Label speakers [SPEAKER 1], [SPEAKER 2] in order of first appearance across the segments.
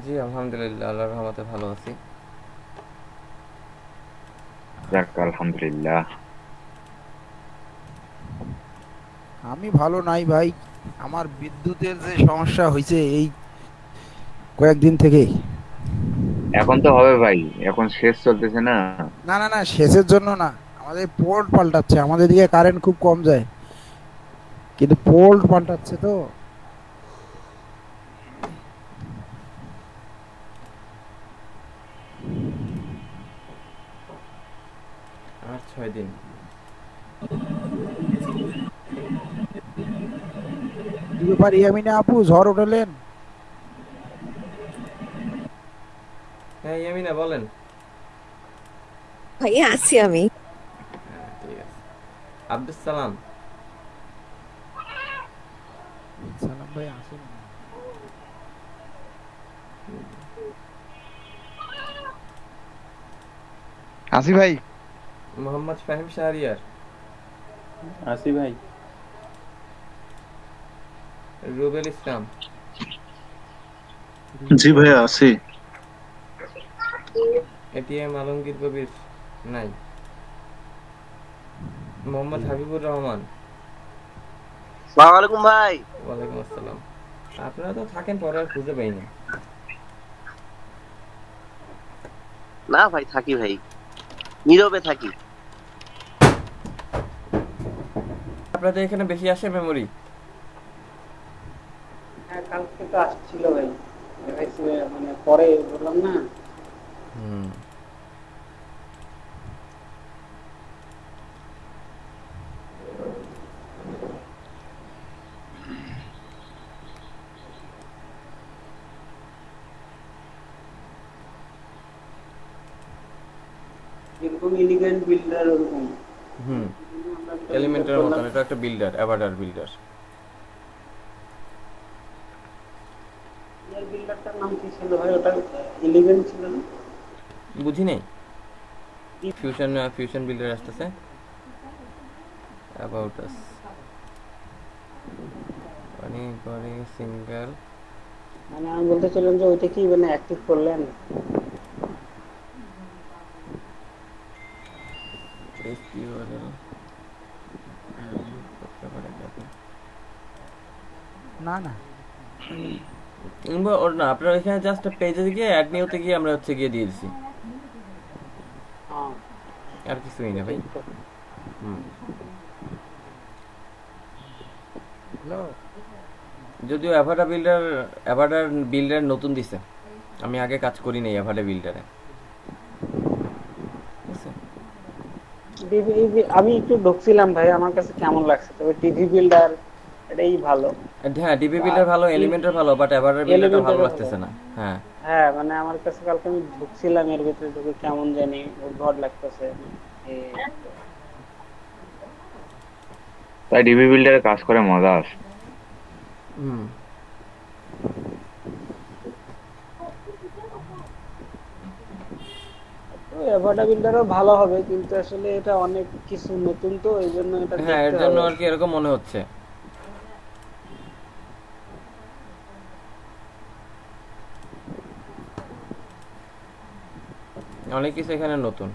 [SPEAKER 1] জি আলহামদুলিল্লাহ, আল্লাহর রহমতে ভালো আছি।
[SPEAKER 2] যাক আলহামদুলিল্লাহ।
[SPEAKER 3] আমি ভালো নাই ভাই। আমার বিদ্যুতের যে সমস্যা হয়েছে এই কয়েকদিন থেকে।
[SPEAKER 2] এখন তো হবে ভাই, এখন শেষ চলতেছে না।
[SPEAKER 3] না না না, সেচের জন্য না, আমাদের পোর্ট পাল্টাচ্ছে। আমাদের দিকে কারেন্ট খুব কম যায়, কিন্তু পোর্ট পাল্টাচ্ছে তো।
[SPEAKER 1] আর 6 দিন।
[SPEAKER 3] কি ব্যাপার ইয়ামিনা আপু, ঝড় উঠালেন?
[SPEAKER 1] হ্যাঁ ইয়ামিনা বলেন।
[SPEAKER 4] ভাইয়া আছি আমি।
[SPEAKER 1] হ্যাঁ ঠিক আছে। আব্দুল সালাম।
[SPEAKER 3] সালাম ভাই আসেন না।
[SPEAKER 5] আসি ভাই।
[SPEAKER 1] মোহাম্মদ ফাহিম শাহরিয়ার।
[SPEAKER 6] আসি ভাই।
[SPEAKER 1] রুবেল ইসলাম।
[SPEAKER 7] জি ভাইয়া আছি।
[SPEAKER 1] এটিএম আলমগীর কবির। নাই। মোহাম্মদ হাবিবুর রহমান।
[SPEAKER 8] সালাম আলাইকুম ভাই।
[SPEAKER 1] ওয়ালাইকুম আসসালাম। আপনারা তো থাকেন, পরে আর খুঁজে পাই না।
[SPEAKER 8] না ভাই, থাকি ভাই, নীরবে থাকি।
[SPEAKER 1] আপনাদের এখানে বেশি আসে মেমোরি?
[SPEAKER 9] হ্যাঁ, কালকে তো আসছিল ভাই। দেখাইছে, মানে পরে বললাম না।
[SPEAKER 1] হুম।
[SPEAKER 9] যেরকম এলিগেন্ট বিল্ডার ওরকম।
[SPEAKER 1] হুম।
[SPEAKER 9] আমরা একটা বিল্ডার
[SPEAKER 1] এলিমেন্টের
[SPEAKER 9] করলাম।
[SPEAKER 1] মতন, এটা একটা বিল্ডার, অ্যাভাটার বিল্ডার।
[SPEAKER 9] ইয়ার বিল্ডারটার নাম কি ছিল ভাই? ওটা এলিগেন্ট ছিল না?
[SPEAKER 1] বুঝি নাই। ফিউশন ফিউশন বিল্ডার আসতেছে। About us. মানে পরে সিঙ্গেল।
[SPEAKER 9] মানে আমি বলতে চাইলাম যে ওইটা কি মানে অ্যাক্টিভ করলেন?
[SPEAKER 1] পেস্ট ইউআরএল করতে পারে যাবে।
[SPEAKER 3] না না,
[SPEAKER 1] ওর না, আপনার এখানে জাস্ট পেজে গিয়ে অ্যাড নিউতে গিয়ে আমরা হচ্ছে গিয়ে দিয়ে দিছি।
[SPEAKER 9] হ্যাঁ,
[SPEAKER 1] আর কিছুই না ভাই।
[SPEAKER 9] ঠিক তো।
[SPEAKER 1] হুম।
[SPEAKER 3] হ্যালো।
[SPEAKER 1] যদিও অ্যাভাটার বিল্ডার নতুন দিছে, আমি আগে কাজ করি নাই অ্যাভাটার বিল্ডারে।
[SPEAKER 9] আমি একটু ঢুকছিলাম ভাই, আমার কাছে কেমন লাগছে, তবে টিভি বিল্ডার এটাই ভালো।
[SPEAKER 1] হ্যাঁ ডিবি বিল্ডার ভালো, এলিমেন্টার ভালো, বাট অ্যাভাটার বিল্ডারটা ভালো
[SPEAKER 9] এলিমেন্টারও ভালো।
[SPEAKER 1] লাগতেছে না। হ্যাঁ।
[SPEAKER 9] হ্যাঁ, মানে আমার কাছে কালকে আমি ঢুকছিলাম, এর ভিতরে ঢুকে কেমন জানি উদ্ভট লাগতেছে।
[SPEAKER 2] তাই ডিবি বিল্ডারে কাজ করে মজা আছে।
[SPEAKER 1] হুম।
[SPEAKER 9] এভারটা বিল্ডারও ভালো হবে, কিন্তু আসলে এটা অনেক কিছু নতুন, তো এই জন্য এটা
[SPEAKER 1] হ্যাঁ এর
[SPEAKER 9] দেখতে
[SPEAKER 1] জন্য
[SPEAKER 9] হবে।
[SPEAKER 1] আর কি এরকম মনে হচ্ছে। অনেক কিছু এখানে নতুন।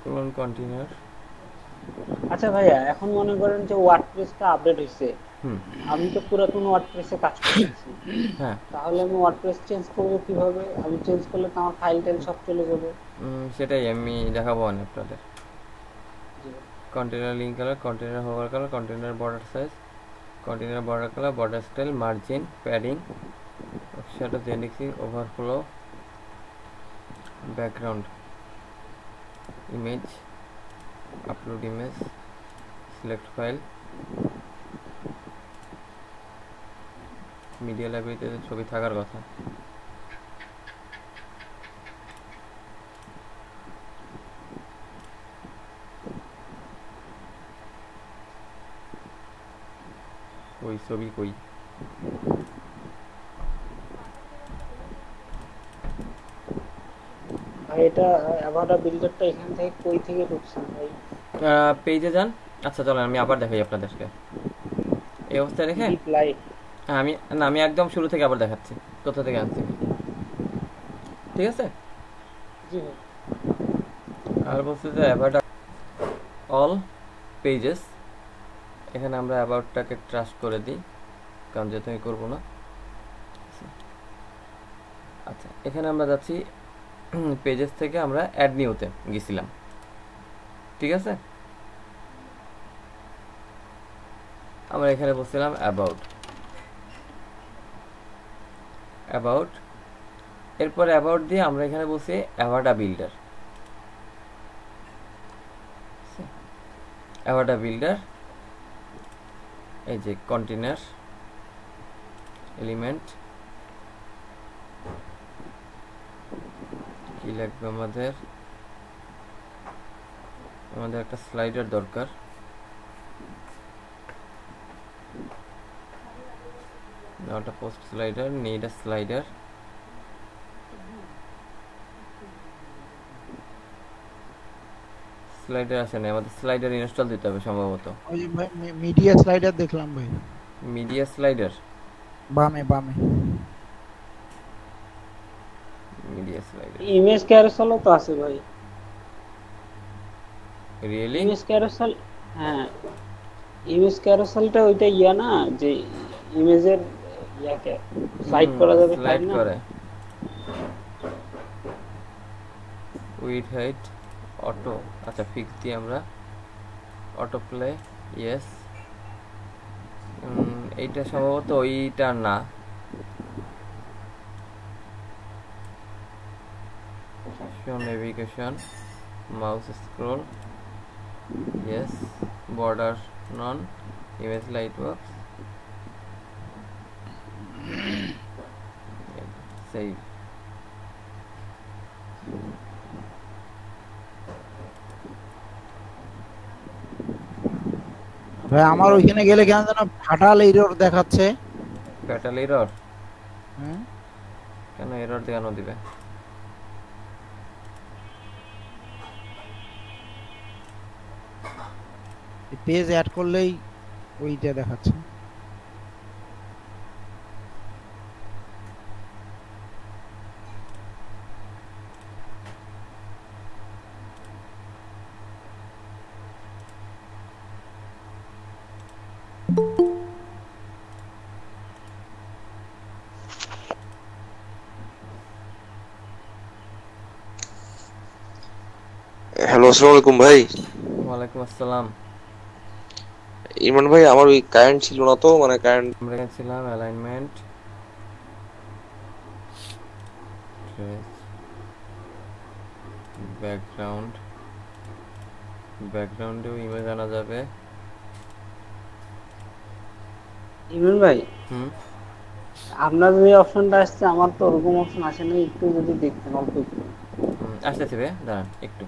[SPEAKER 1] Clone container.
[SPEAKER 9] আচ্ছা ভাইয়া, এখন মনে করেন যে ওয়ার্ডপ্রেসটা আপডেট হয়েছে,
[SPEAKER 1] হুম।
[SPEAKER 9] আমি তো পুরাতন ওয়ার্ডপ্রেসে কাজ করতেছি,
[SPEAKER 1] হ্যাঁ।
[SPEAKER 9] তাহলে আমি ওয়ার্ডপ্রেস চেঞ্জ করবো কিভাবে? আমি চেঞ্জ করলে তো আমার ফাইল টাইল সব চলে যাবে।
[SPEAKER 1] সেটাই আমি দেখাবো না আপনাদের।
[SPEAKER 9] জি।
[SPEAKER 1] Container link colour, container hover colour, container border size, container border colour, border style, margin, padding, shadow, জেনিক্সিং, overflow, background, image, upload image, select file, media লাইব্রেরিতে ছবি থাকার কথা। ওই ছবি কই?
[SPEAKER 9] ভাই এটা এভারটা বিল্ডারটা এখান থেকে কই থেকে ঢুকছেন ভাই?
[SPEAKER 1] পেজে যান। আচ্ছা চলেন আমি আবার দেখাই আপনাদেরকে। এই অবস্থায় রেখে
[SPEAKER 9] ডিপ লাইট।
[SPEAKER 1] হ্যাঁ আমি একদম শুরু থেকে আবার দেখাচ্ছি কোথা থেকে আনছি, ঠিক আছে?
[SPEAKER 9] জি ভাই।
[SPEAKER 1] আর বলছে যে অ্যাবাউট অল পেজেস, এখানে আমরা অ্যাবাউটটাকে ট্রাস্ট করে দিই কারণ যেহেতু আমি করবো না। আচ্ছা, এখানে আমরা যাচ্ছি পেজেস থেকে আমরা অ্যাড নিউতে গেছিলাম, ঠিক আছে? আমরা এখানে বলছিলাম অ্যাবাউট, এরপর অ্যাবাউট দিয়ে আমরা এখানে বলছি অ্যাভার্ড আ বিল্ডার, এই যে কন্টেনার এলিমেন্ট কি লাগবে আমাদের একটা স্লাইডার দরকার, not a post slider, need a slider. Slider আসে না, আমাদের স্লাইডার ইনস্টল দিতে হবে সম্ভবত।
[SPEAKER 3] ওই যে ভাই মিডিয়া স্লাইডার দেখলাম ভাই,
[SPEAKER 1] মিডিয়া স্লাইডার
[SPEAKER 3] বামে
[SPEAKER 1] মিডিয়া স্লাইডার
[SPEAKER 9] ইমেজ ক্যারোসেলও তো আছে ভাই।
[SPEAKER 1] রিয়েলি?
[SPEAKER 9] ইমেজ ক্যারোসেল, হ্যাঁ ইমেজ ক্যারোসেলটা ওইটা ইয়া না যে ইমেজের ইয়াকে স্লাইড করা যাবে,
[SPEAKER 1] স্লাইড
[SPEAKER 9] না?
[SPEAKER 1] করে উইড হাইট অটো, আচ্ছা ফিক্স দিয়ে আমরা অটো প্লে, ইয়েস। এইটা সম্ভবত ওইটা না, show navigation, mouse scroll, yes, border none, image lightbox, save.
[SPEAKER 3] ভাই আমার ওইখানে গেলে কেন যেন ফাটাল এরর দেখাচ্ছে।
[SPEAKER 1] Fatal error?
[SPEAKER 3] হুম,
[SPEAKER 1] কেন এরর দেখানো দিবে?
[SPEAKER 3] পেজ অ্যাড করলেই ওইটা দেখাচ্ছে।
[SPEAKER 4] হ্যালো, আসসালামু আলাইকুম ভাই।
[SPEAKER 1] ওয়ালাইকুম আসসালাম।
[SPEAKER 4] ইমরান ভাই, আমার ওই কারেন্ট ছিল না তো, মানে কারেন্ট
[SPEAKER 1] আমরা এখানে ছিলাম অ্যালাইনমেন্ট, ব্যাকগ্রাউন্ডেও ইমেজ আনা যাবে।
[SPEAKER 9] ইমরান ভাই,
[SPEAKER 1] হুম,
[SPEAKER 9] আপনার যে অপশনটা আসছে আমার তো ওরকম অপশন আসে না, একটু যদি দেখতেন অল্প একটু।
[SPEAKER 1] আসতেছে বে, দাঁড়ান একটু।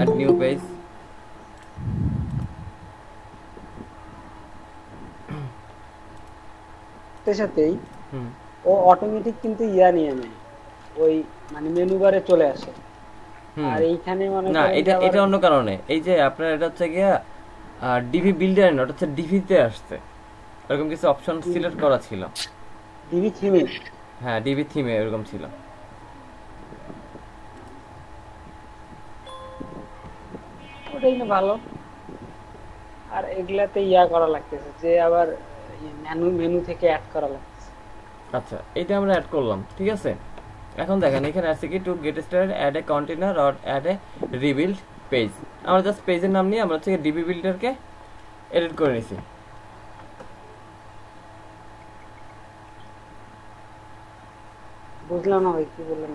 [SPEAKER 1] add new page,
[SPEAKER 9] সাথে সাথেই
[SPEAKER 1] হুম,
[SPEAKER 9] ও অটোমেটিক কিন্তু ইয়া নিয়ে নেয়, ওই মানে মেনু বারে চলে আসে।
[SPEAKER 1] হুম।
[SPEAKER 9] আর এইখানে মানে
[SPEAKER 1] না, এটা অন্য কারণে। এই যে আপনার এটা হচ্ছে গিয়া ডিভি বিল্ডার না, ওটা হচ্ছে ডিভিতে আসছে, এরকম কিছু অপশন সিলেক্ট করা ছিল।
[SPEAKER 9] ডিবি থিমে,
[SPEAKER 1] হ্যাঁ ডিভি থিমে এরকম ছিল।
[SPEAKER 9] ওটাই না ভালো। আর এগুলাতে ইয়া করা লাগতেছে যে আবার মেনু থেকে অ্যাড করা লাগতেছে।
[SPEAKER 1] আচ্ছা, এটা আমরা অ্যাড করলাম, ঠিক আছে? এখন দেখেন এখানে আছে কি, to get started add a container or add a rebuild page. আমরা জাস্ট পেজের নাম নিয়ে আমরা হচ্ছে ডিবি বিল্ডারকে এডিট করে নিছি।
[SPEAKER 9] বুঝলাম না ভাই, কি বললেন?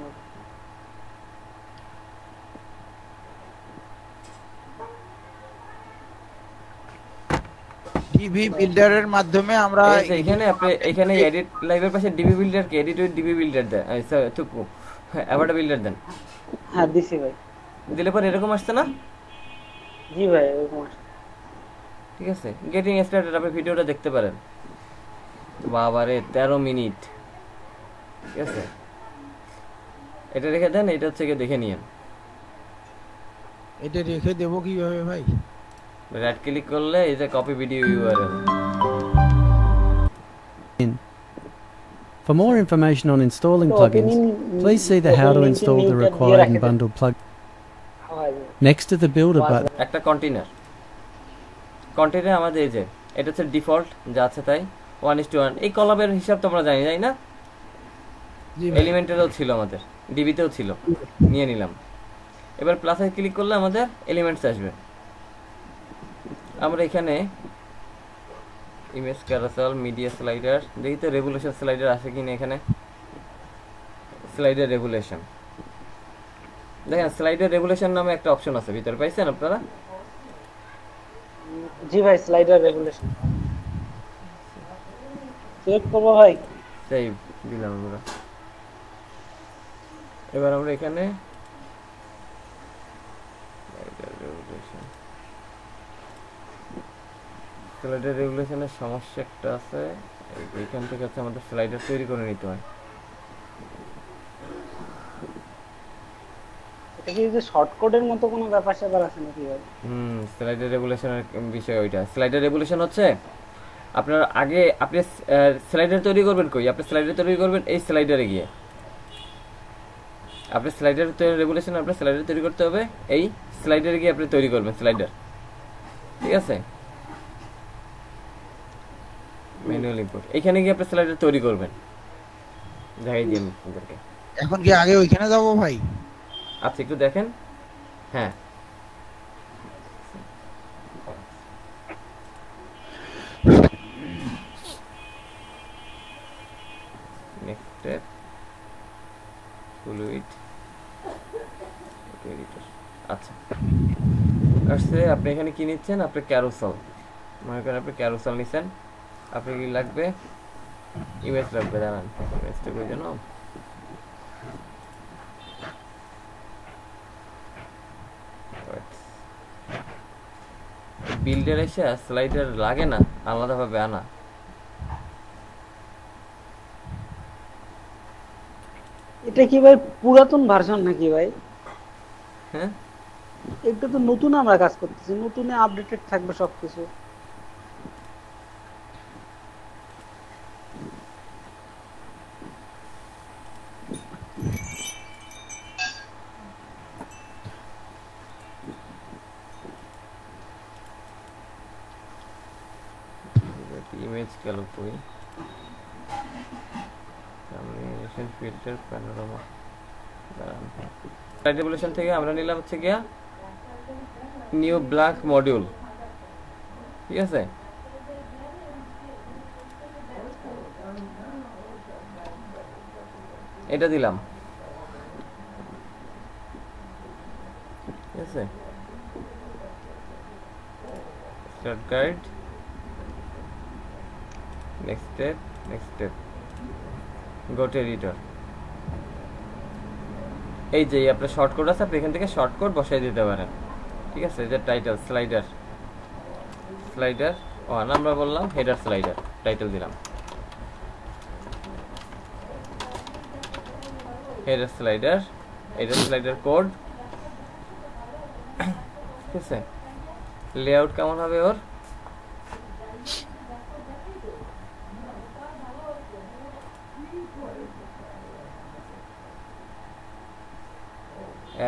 [SPEAKER 3] টিভি বিল্ডারের মাধ্যমে আমরা
[SPEAKER 1] এখানে আপনি এখানে এডিট লাইভের পাশে ডিবি বিল্ডারকে এডিট উইথ ডিবি বিল্ডার দেয়, অ্যাভাটা বিল্ডার দেন।
[SPEAKER 9] হ্যাঁ দিছি ভাই।
[SPEAKER 1] দিলে পর এরকম আসছে না?
[SPEAKER 9] জি ভাই এরকম আসছে।
[SPEAKER 1] ঠিক আছে, গেটিং স্টার্টেড, আপনি ভিডিওটা দেখতে পারেন। বাবারে 13 মিনিট। ঠিক আছে, এটা রেখে দেন, এটা হচ্ছে গিয়ে দেখে নিয়েন।
[SPEAKER 3] এটা রেখে দেবো কিভাবে ভাই?
[SPEAKER 1] রাইট ক্লিক করলে এই যে copy video URL.
[SPEAKER 5] For more information on installing
[SPEAKER 9] তো
[SPEAKER 5] plugins,
[SPEAKER 9] opening-
[SPEAKER 5] please see the how to
[SPEAKER 9] opening
[SPEAKER 5] install the
[SPEAKER 9] link টা দিয়ে
[SPEAKER 5] required
[SPEAKER 9] রাখে
[SPEAKER 5] and
[SPEAKER 9] দেন।
[SPEAKER 5] bundled plug.
[SPEAKER 9] হয় ভাই।
[SPEAKER 5] Next to the builder button,
[SPEAKER 1] একটা কন্টেইনার, কন্টেইনার আমাদের এই যে এটা হচ্ছে ডিফল্ট যা আছে তাই 1:1। এই কলামের হিসাব তোমরা জানি যাই না,
[SPEAKER 3] জি ভাই।
[SPEAKER 1] এলিমেন্টেরও ছিল আমাদের, ডিবিতেও ছিল, নিয়ে নিলাম। এবার প্লাসে ক্লিক করলে আমাদের এলিমেন্টস আসবে। আমরা এখানে ইমেজ ক্যারাসেল, মিডিয়া স্লাইডার, দেখি তো রেগুলেশন স্লাইডার আছে কিনা এখানে। স্লাইডার রেগুলেশন, দেখেন স্লাইডার রেগুলেশন নামে একটা অপশন আছে ভিতরে, পাইছেন আপনারা?
[SPEAKER 9] জি ভাই স্লাইডার রেগুলেশন সিলেক্ট করবো ভাই।
[SPEAKER 1] সেভ দিলাম আমরা। এবার আমরা এখানে স্লাইডার রেগুলেশনের সমস্যা একটা আছে, এইখান থেকে হচ্ছে আমাদের স্লাইডার তৈরি করে নিতে হয়।
[SPEAKER 9] এটা কি যে শর্টকাটের মতো কোনো ব্যাপার স্যাপার আছে নাকি ভাই?
[SPEAKER 1] স্লাইডার রেগুলেশনের বিষয় ওইটা। স্লাইডার রেগুলেশন হচ্ছে আপনার আগে আপনি স্লাইডার তৈরি করবেন কই, আপনি স্লাইডার তৈরি করবেন এই স্লাইডারে গিয়ে। আপনি স্লাইডার রেগুলেশন আপনার স্লাইডার তৈরি করতে হবে, এই স্লাইডারে গিয়ে আপনি তৈরি করবেন স্লাইডার। ঠিক আছে, ম্যানুয়াল ইম্পোর্ট, এখানে গিয়ে আপনি স্লাইডার তৈরি করবেন। দেখাই দিই আমি আপনাদেরকে।
[SPEAKER 3] এখন কি আগে ওইখানে যাবো ভাই?
[SPEAKER 1] আচ্ছা একটু দেখেন। হ্যাঁ, নেক্সট স্টেপ ফ্লুইড এডিটর। আচ্ছা আসছে, আপনি এখানে কি নিচ্ছেন? আপনি ক্যারোসেল, মনে করেন আপনি ক্যারোসেল নিচ্ছেন। আপনি কি লাগবে? ইমেজ লাগবে, জানান ইমেজটা কই যেন, বিল্ডার এসে স্লাইডার লাগে না, আলাদাভাবে আনা।
[SPEAKER 9] এটা কি ভাই পুরাতন ভার্সন নাকি ভাই?
[SPEAKER 1] হ্যাঁ,
[SPEAKER 9] এটা তো নতুন আমরা কাজ করতেছি, নতুনে আপডেটেড থাকবে সবকিছু।
[SPEAKER 1] ইমেজ গেল কই, কমিউনিকেশন ফিল্টার প্যানোরামা। রেগুলেশন থেকে আমরা নিলাম হচ্ছে গিয়া নিউ ব্ল্যাক মডিউল। ঠিক আছে, এটা দিলাম। ঠিক আছে, start guide, next step go to editor. এই যে আপনার শর্টকাট আছে, আপনি এখান থেকে শর্টকাট বসাই দিতে পারেন। ঠিক আছে, যে টাইটেল স্লাইডার, স্লাইডার ওয়ান আমরা বললাম, হেডার স্লাইডার, টাইটেল দিলাম header slider, header slider code. ঠিক আছে, লেআউট কেমন হবে ওর?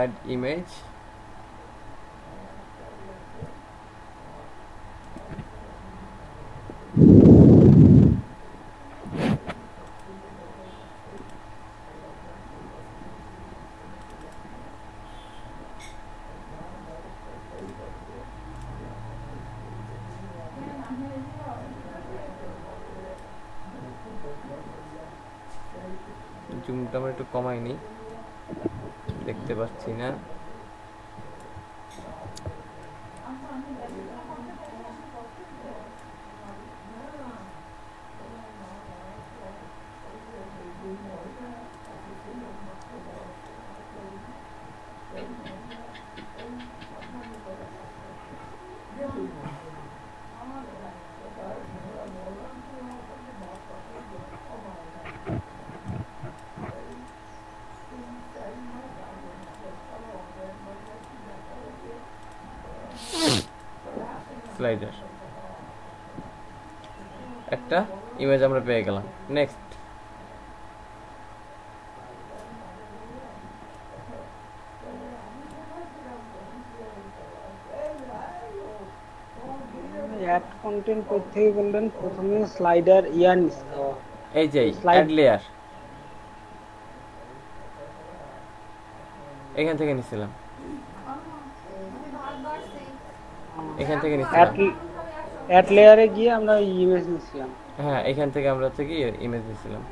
[SPEAKER 1] add image, জুমটা আমরা একটু কমাই নি, দেখতে পাচ্ছি না। স্লাইডার একটা ইমেজ আমরা পেয়ে গেলাম। নেক্সট
[SPEAKER 9] অ্যাড কন্টেন্ট কই থেকে বললেন? প্রথমে স্লাইডার নিস।
[SPEAKER 1] এই যে
[SPEAKER 9] Slide-
[SPEAKER 1] অ্যাড লেয়ার এখান থেকে নিছিলাম, এখান থেকে নিছিলাম।
[SPEAKER 9] অ্যাড লেয়ারে গিয়ে আমরা ইমেজ নিছিলাম।
[SPEAKER 1] হ্যাঁ, এখান থেকে আমরা হচ্ছে কি ইমেজ নিছিলাম।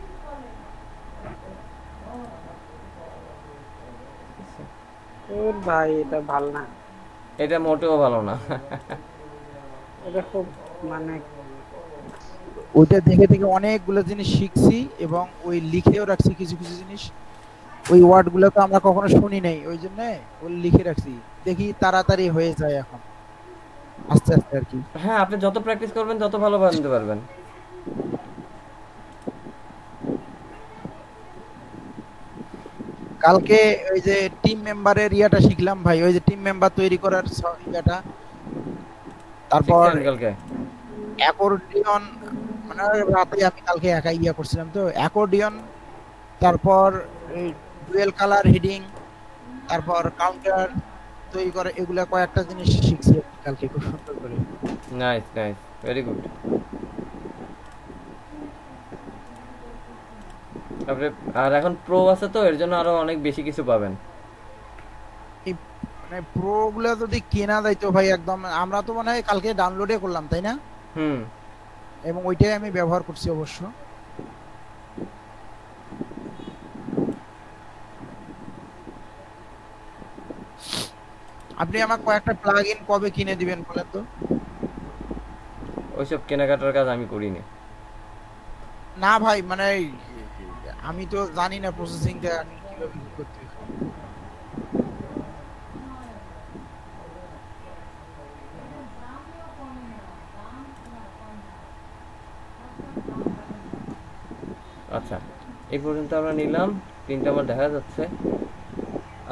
[SPEAKER 9] ওর ভাই এটা ভালো না,
[SPEAKER 1] এটা মোটেও ভালো না।
[SPEAKER 9] এটা খুব মানে
[SPEAKER 3] ওইটা দেখে দেখে অনেকগুলো জিনিস শিখছি এবং ওই লিখেও রাখছি কিছু কিছু জিনিস। ওই ওয়ার্ড গুলো তো আমরা কখনো শুনি নাই, ওই জন্য ওই লিখে রাখছি, দেখি তাড়াতাড়ি হয়ে যায় এখন আস্তে আস্তে আর কি।
[SPEAKER 1] হ্যাঁ, আপনি যত প্র্যাকটিস করবেন তত ভালো বানাতে পারবেন।
[SPEAKER 3] কালকে ওই যে টিম মেম্বারের ইয়াটা শিখলাম ভাই, ওই যে টিম মেম্বার তৈরি করার ইয়াটা, তারপর
[SPEAKER 1] শিখছেন কালকে?
[SPEAKER 3] অ্যাকর্ডিয়ন, মানে রাতে আমি কালকে একাই ইয়া করছিলাম তো, অ্যাকর্ডিয়ন, তারপর ডুয়েল কালার হিডিং, তারপর কাউন্টার তৈরি করে, এগুলা কয়েকটা জিনিস শিখছি কালকে খুব সুন্দর করে।
[SPEAKER 1] Nice nice, very good. আপনি আর এখন প্রো আছে তো এর জন্য আরো অনেক বেশি কিছু পাবেন।
[SPEAKER 3] মানে প্রো গুলা যদি কেনা যায় তো ভাই একদম, আমরা তো মনে হয় কালকে ডাউনলোডে করলাম তাই না,
[SPEAKER 1] হুম,
[SPEAKER 3] এবং ওইটাই আমি ব্যবহার করছি অবশ্য। আপনি আমাকে কয়েকটা প্লাগইন কবে কিনে দিবেন বলেন তো?
[SPEAKER 1] ওইসব কেনাকাটার কাজ আমি করিনি।
[SPEAKER 3] না ভাই, মানে আমি তো জানি না প্রসেসিংটা কিভাবে কি করতে হয়।
[SPEAKER 1] আচ্ছা, এই পর্যন্ত আমরা নিলাম, তিনটা আমার দেখা যাচ্ছে।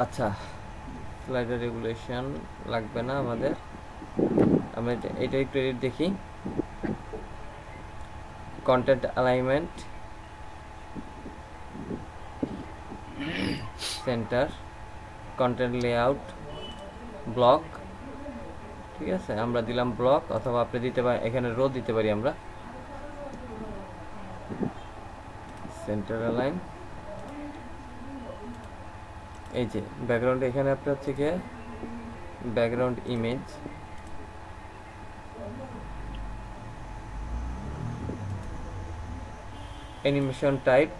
[SPEAKER 1] আচ্ছা, স্লাইডার রেগুলেশন লাগবে না আমাদের, আমরা এটা একটু এডিট দেখি। Content alignment, centre, content layout, block. ঠিক আছে, আমরা দিলাম ব্লক, অথবা আপনি দিতে পারেন এখানে রো দিতে পারি আমরা। সেন্টার অ্যালাইন, এই যে ব্যাকগ্রাউন্ড, এখানে আপনি হচ্ছে গিয়ে background image, animation type,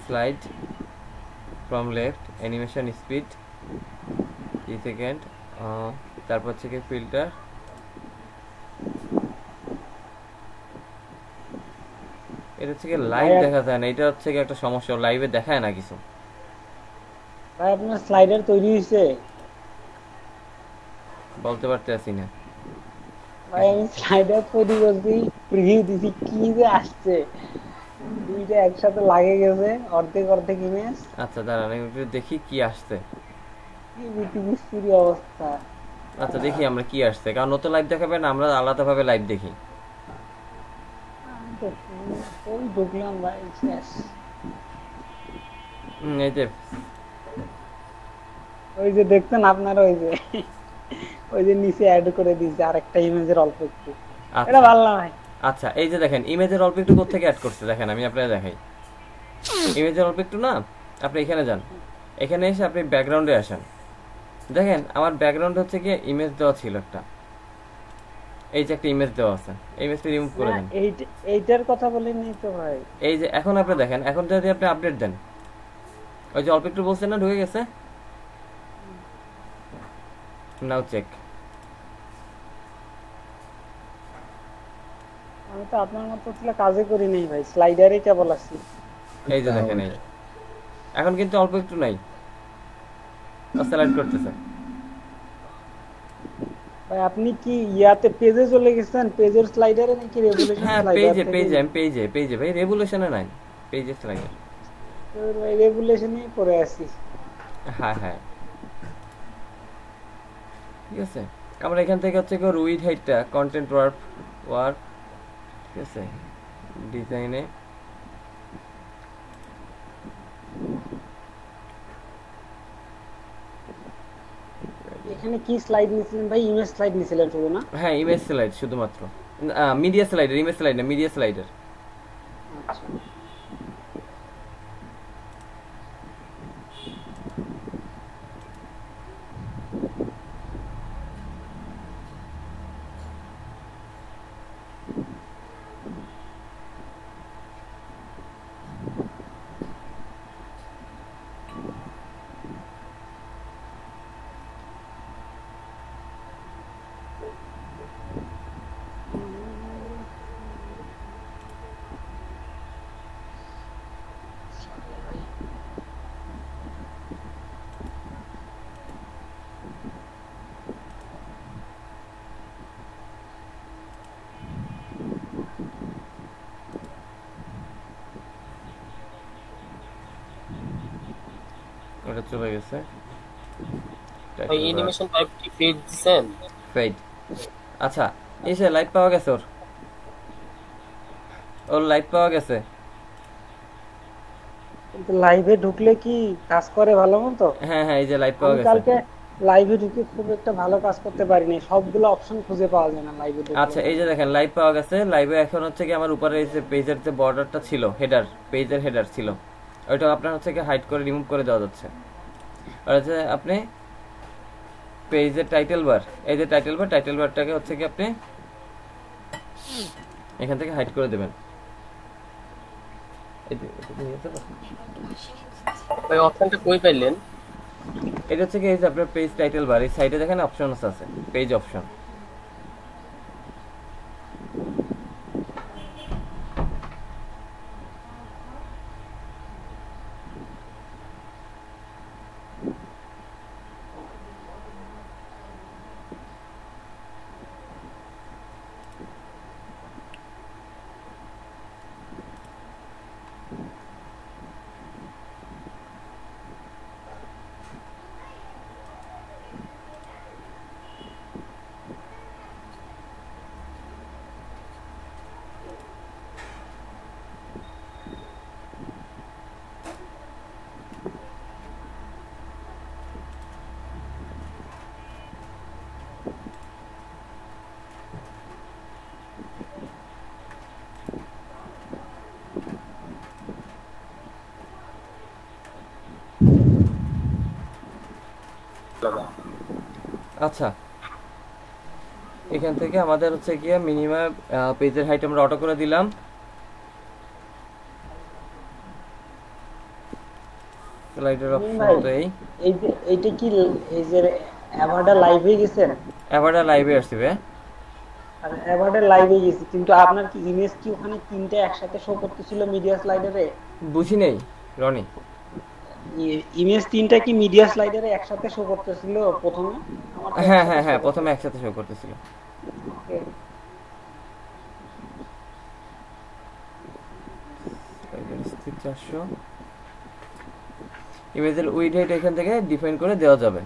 [SPEAKER 1] slide from left, animation speed 3 second, তারপর হচ্ছে কি ফিল্টার, এটা হচ্ছে কি লাইভ দেখা যায় না, এটা হচ্ছে কি একটা সমস্যা, লাইভে দেখায় না কিছু।
[SPEAKER 9] ভাই আপনার স্লাইডার তৈরি হয়েছে?
[SPEAKER 1] বলতে পারতেছি না
[SPEAKER 9] ভাই আমি স্লাইডার তৈরি করছি, প্রিভিউ দিছি, কি যে আসছে, দুইটা একসাথে লাগে গেছে, অর্ধেক অর্ধেক ইমেজ।
[SPEAKER 1] আচ্ছা দাঁড়ান, আমি একটু দেখি কি আসছে।
[SPEAKER 9] কি বিতিবিস্তিরি অবস্থা।
[SPEAKER 1] আচ্ছা দেখি আমরা কি আসছে, কারণ নতুন লাইভ দেখাবেন, আমরা আলাদাভাবে লাইভ দেখি।
[SPEAKER 9] ওই ঢুকলাম ভাই, শেষ।
[SPEAKER 1] এই যে
[SPEAKER 9] ওই যে দেখছেন আপনারা, ওই যে নিচে অ্যাড করে দিয়েছে আরেকটা ইমেজের অল্প একটু, এটা ভালো না ভাই।
[SPEAKER 1] আচ্ছা, এই যে দেখেন ইমেজের অল্প একটু কোথা থেকে অ্যাড করছে, দেখেন আমি আপনাকে দেখাই। ইমেজের অল্প একটু না, আপনি এখানে যান, এখানে এসে আপনি ব্যাকগ্রাউন্ডে আসেন, দেখেন আমার ব্যাকগ্রাউন্ড হচ্ছে কি ইমেজ দেওয়া ছিল একটা, এই যে একটা ইমেজ দেওয়া আছে, ইমেজটা রিমুভ করে দেন।
[SPEAKER 9] এইটার কথা বলিনি তো ভাই।
[SPEAKER 1] এই যে এখন আপনি দেখেন, এখন যদি আপনি আপডেট দেন, ওই যে অল্প একটু বলছেন না, ঢুকে গেছে। নাও চেক।
[SPEAKER 9] আমি তো আপনার মতো ছিল কাজে করি নাই ভাই, স্লাইডারে কেবল আছি।
[SPEAKER 1] এই যে দেখেন, এই এখন কিন্তু অল্প একটু নাই, স্লাইড করতেছে।
[SPEAKER 9] ভাই আপনি কি ইয়াতে পেজে চলে গেছেন, পেজের স্লাইডারে নাকি রেভুলেশন
[SPEAKER 1] হ্যাঁ,
[SPEAKER 9] স্লাইডার?
[SPEAKER 1] পেজে ভাই, রেভুলেশনে নাই, পেজে স্লাইডার।
[SPEAKER 9] ভাই রেভুলেশনই পড়ে আছি।
[SPEAKER 1] হ্যাঁ হ্যাঁ, ঠিক আছে, আমরা এখান থেকে হচ্ছে কি উইড হাইটটা কন্টেন্ট ওয়ার্ক ঠিক আছে ডিজাইনে
[SPEAKER 9] এখানে কি স্লাইড নিছিলেন ভাই? ইমেজ স্লাইড নিছিলেন শুধু না?
[SPEAKER 1] হ্যাঁ ইমেজ স্লাইড শুধুমাত্র, মিডিয়া স্লাইডার, ইমেজ স্লাইড না, মিডিয়া স্লাইডার।
[SPEAKER 9] আচ্ছা
[SPEAKER 1] ওটা চলে গেছে।
[SPEAKER 7] ভাই অ্যানিমেশন টাইপ কি ফেড দিছেন?
[SPEAKER 1] ফেড, আচ্ছা এসে লাইট পাওয়া গেছে, ওর লাইট পাওয়া গেছে।
[SPEAKER 9] কিন্তু লাইভে ঢুকলে কি কাজ করে ভালো মতো?
[SPEAKER 1] হ্যাঁ হ্যাঁ এই যে লাইট পাওয়া
[SPEAKER 9] আমি
[SPEAKER 1] গেছে।
[SPEAKER 9] কালকে লাইভে ঢুকে খুব একটা ভালো কাজ করতে পারিনি, সবগুলো অপশন খুঁজে পাওয়া যায় না লাইভে ঢুকে।
[SPEAKER 1] আচ্ছা এই যে দেখেন লাইভ পাওয়া গেছে। লাইভে এখন হচ্ছে কি আমার উপরে এই যে পেজের যে বর্ডারটা ছিল, হেডার, পেজের হেডার ছিল, ওইটা আপনার হচ্ছে কি হাইড করে রিমুভ করে দেওয়া যাচ্ছে। আর হচ্ছে আপনি পেজের টাইটেল বার, এই যে টাইটেল বারটাকে হচ্ছে কি আপনি এখান থেকে হাইড করে দেবেন।
[SPEAKER 7] ভাই অপশনটা কই পাইলেন?
[SPEAKER 1] এটা হচ্ছে কি এই যে আপনার পেজ টাইটেল বার, এই সাইডে দেখেন অপশন আছে, পেজ অপশন। আচ্ছা এখান থেকে আমাদের হচ্ছে গিয়ে মিনিমাম পেজের হাইট আমরা অটো করে দিলাম। স্লাইডার অপশন তো
[SPEAKER 9] এই যে এইটা কি এই যে অ্যাভার্ডা লাইভে গেছেন?
[SPEAKER 1] এবারে লাইভে আসবে,
[SPEAKER 9] আর অ্যাভার্ডা লাইভে গেছি, কিন্তু আপনার কি ইমেজ কি ওখানে তিনটা একসাথে শো করতেছিল মিডিয়া স্লাইডারে?
[SPEAKER 1] বুঝি নেই রনি,
[SPEAKER 9] ইমেজ তিনটা কি মিডিয়া স্লাইডারে একসাথে শো করতেছিল প্রথমে?
[SPEAKER 1] হ্যাঁ হ্যাঁ হ্যাঁ প্রথমে একসাথে শো করতেছিল। ইমেজের উইড হাইট এখান থেকে ডিফাইন করে দেওয়া যাবে,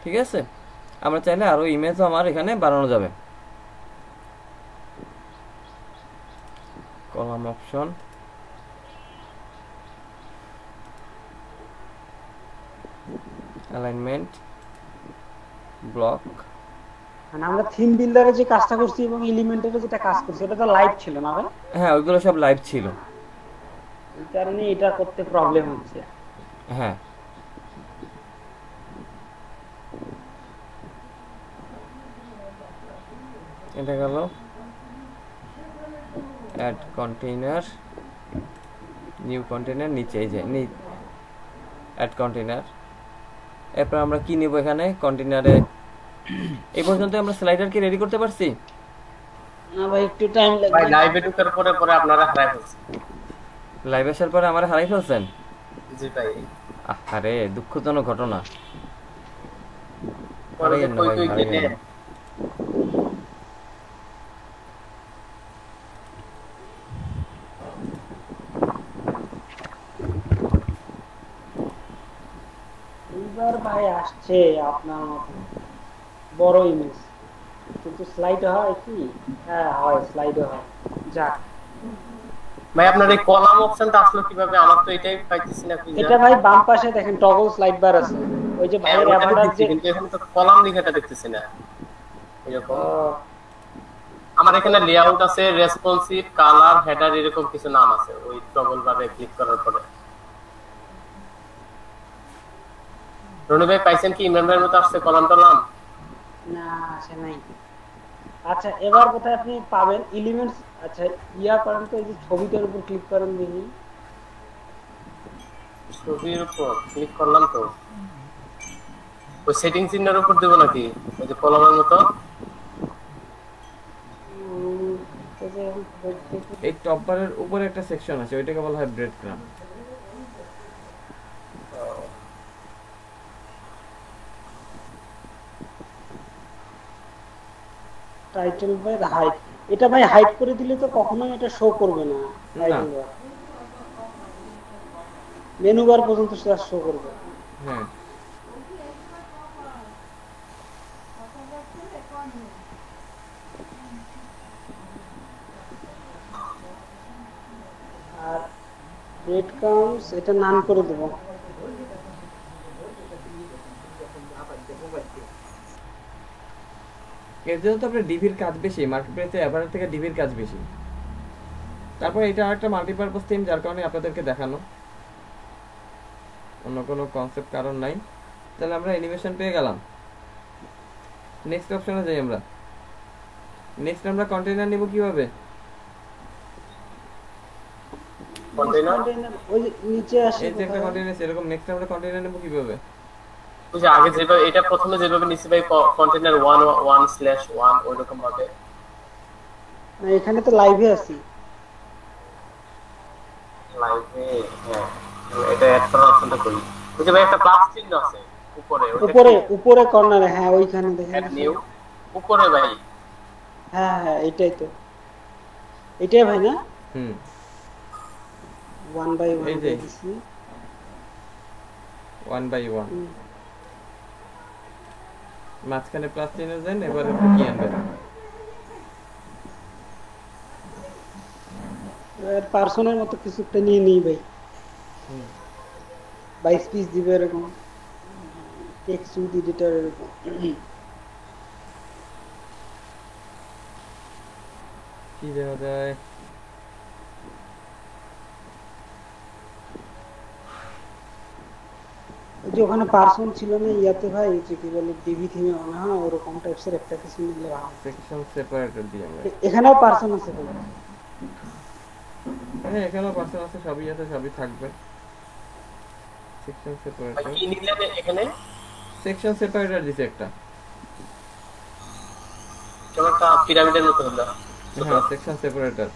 [SPEAKER 1] ঠিক আছে। আমরা চাইলে আরো ইমেজও আমার এখানে বানানো যাবে। Column option, alignment, block.
[SPEAKER 9] মানে আমরা থিম বিল্ডারে যে কাজটা করছি এবং এলিমেন্টারে যেটা কাজ করছি এটা তো লাইভ ছিল না ভাই?
[SPEAKER 1] হ্যাঁ ওইগুলো সব লাইভ ছিল,
[SPEAKER 9] এই কারণে এটা করতে প্রবলেম হচ্ছে।
[SPEAKER 1] হ্যাঁ এটা গেল অ্যাড কন্টেইনার, নিউ কন্টেইনার, নিচে এই যে অ্যাড কন্টেইনার। এরপর আমরা কি নিব এখানে কন্টেইনারে? এই পর্যন্ত আমরা স্লাইডার কি রেডি করতে পারছি?
[SPEAKER 9] না ভাই একটু টাইম লাগবে।
[SPEAKER 7] ভাই লাইভে ঢোকার পরে পরে আপনারা হারাই ফেলছেন।
[SPEAKER 1] লাইভ আসার পরে আমরা হারাই ফেলছেন?
[SPEAKER 7] জি ভাই।
[SPEAKER 1] আরে দুঃখজনক ঘটনা।
[SPEAKER 7] পরে কই কই গেলে
[SPEAKER 9] এইবার ভাই আসছে আপনার মতো। বড় ইমেজ, কিন্তু স্লাইড হয় কি? হ্যাঁ হয়, স্লাইডও হয়। যাক,
[SPEAKER 7] ভাই আপনার এই কলাম অপশনটা আসলো কিভাবে? আমার তো এটাই পাইতেছি না খুঁজে।
[SPEAKER 9] এটা ভাই বাম পাশে দেখেন টগল স্লাইড বার আছে, ওই যে
[SPEAKER 7] হ্যাঁ
[SPEAKER 9] ভাইয়ের
[SPEAKER 7] ওটা
[SPEAKER 9] অ্যাভাটার
[SPEAKER 7] দেখছি,
[SPEAKER 9] যে
[SPEAKER 7] কিন্তু এখানে তো কলাম লেখাটা দেখতেছি না এরকম। আমার এখানে লেআউট আছে, রেসপন্সিভ, কালার, হেডার, এরকম কিছু নাম আছে ওই টগল বারে ক্লিক করার পরে। রনি ভাই পাইছেন কি? ইমরান ভাইয়ের মতো আসছে কলাম টলাম?
[SPEAKER 9] না আসে নাই। আচ্ছা এবার কোথায় আপনি পাবেন এলিমেন্টস? আচ্ছা ইয়া করেন তো, এই যে ছবিটার উপর ক্লিক করেন দেখি।
[SPEAKER 7] ছবির উপর ক্লিক করলাম তো, ওই সেটিং চিহ্নের উপর দেবো নাকি ওই যে কলমের মতো?
[SPEAKER 1] এই টপ বারের উপরে একটা সেকশন আছে, ওইটাকে বলা হয় breadcrumb.
[SPEAKER 9] Title bar hide, এটা ভাই হাইড করে দিলে তো কখনোই এটা শো করবে না। টাইটেল বার, মেনু বার পর্যন্ত সেটা শো করবে।
[SPEAKER 1] হ্যাঁ
[SPEAKER 9] আর ব্রেড ক্রাম্বস এটা নান করে দেব।
[SPEAKER 1] এর জন্য তো আপনার ডিভির কাজ বেশি, মার্কেটপ্লেসে অ্যাভারেজ থেকে ডিভির কাজ বেশি। তারপর এটা আরেকটা মাল্টিপারপাস থিম, যার কারণে আপনাদেরকে দেখানো, অন্য কোনো কনসেপ্ট কারণ নাই। তাহলে আমরা অ্যানিমেশন পেয়ে গেলাম। নেক্সট অপশনে যাই আমরা। নেক্সট আমরা কন্টেইনার নিব কিভাবে?
[SPEAKER 7] কন্টেইনার
[SPEAKER 9] ওই যে নিচে আসে,
[SPEAKER 1] এই যে একটা কন্টেইনার আছে এরকম, নেক্সট আমরা কন্টেইনার নিব কিভাবে?
[SPEAKER 7] ওই যে আগে যেভাবে এটা প্রথমে যেভাবে নিছি ভাই, কন্টেইনার 1/1/1 ওইরকম ভাবে।
[SPEAKER 9] না এখানে তো লাইভে আছি।
[SPEAKER 7] লাইভে হ্যাঁ, এটা অ্যাড করার অপশনটা করি। ওই যে ভাই একটা প্লাস চিহ্ন আছে উপরে,
[SPEAKER 9] উপরে উপরে কর্নারে, হ্যাঁ ওইখানে দেখেন
[SPEAKER 7] অ্যাড নিউ উপরে ভাই।
[SPEAKER 9] হ্যাঁ হ্যাঁ এইটাই তো, এটাই ভাই না? 1 বাই 1 দিছি,
[SPEAKER 1] 1 বাই 1 মাঝখানে প্লাস চিহ্ন দেন। এবার আপনি কি আনবেন?
[SPEAKER 9] পার্সনের মতো কিছু একটা নিয়ে নিই ভাই। 22 পিস দিবে এরকম, টেক্সট উইথ এডিটর এরকম।
[SPEAKER 1] কি দেওয়া যায়?
[SPEAKER 9] ওই যে ওখানে পার্সন ছিল না ইয়াতে ভাই, যে কি বলে ডিভি থিমে মনে হয় ওরকম টাইপসের একটা কিছু নিলে ভালো।
[SPEAKER 1] সেকশন সেপারেটর দিই আমরা।
[SPEAKER 9] এখানেও পার্সন আছে ভাই।
[SPEAKER 1] হ্যাঁ এখানেও পার্সন আছে, সবই আছে, সবই থাকবে। সেকশন সেপারেটর,
[SPEAKER 7] কি নিলেন এখানে?
[SPEAKER 1] সেকশন সেপারেটর দিছে একটা,
[SPEAKER 7] কেমন একটা পিরামিডের মতো হলো।
[SPEAKER 1] হ্যাঁ সেকশন সেপারেটর।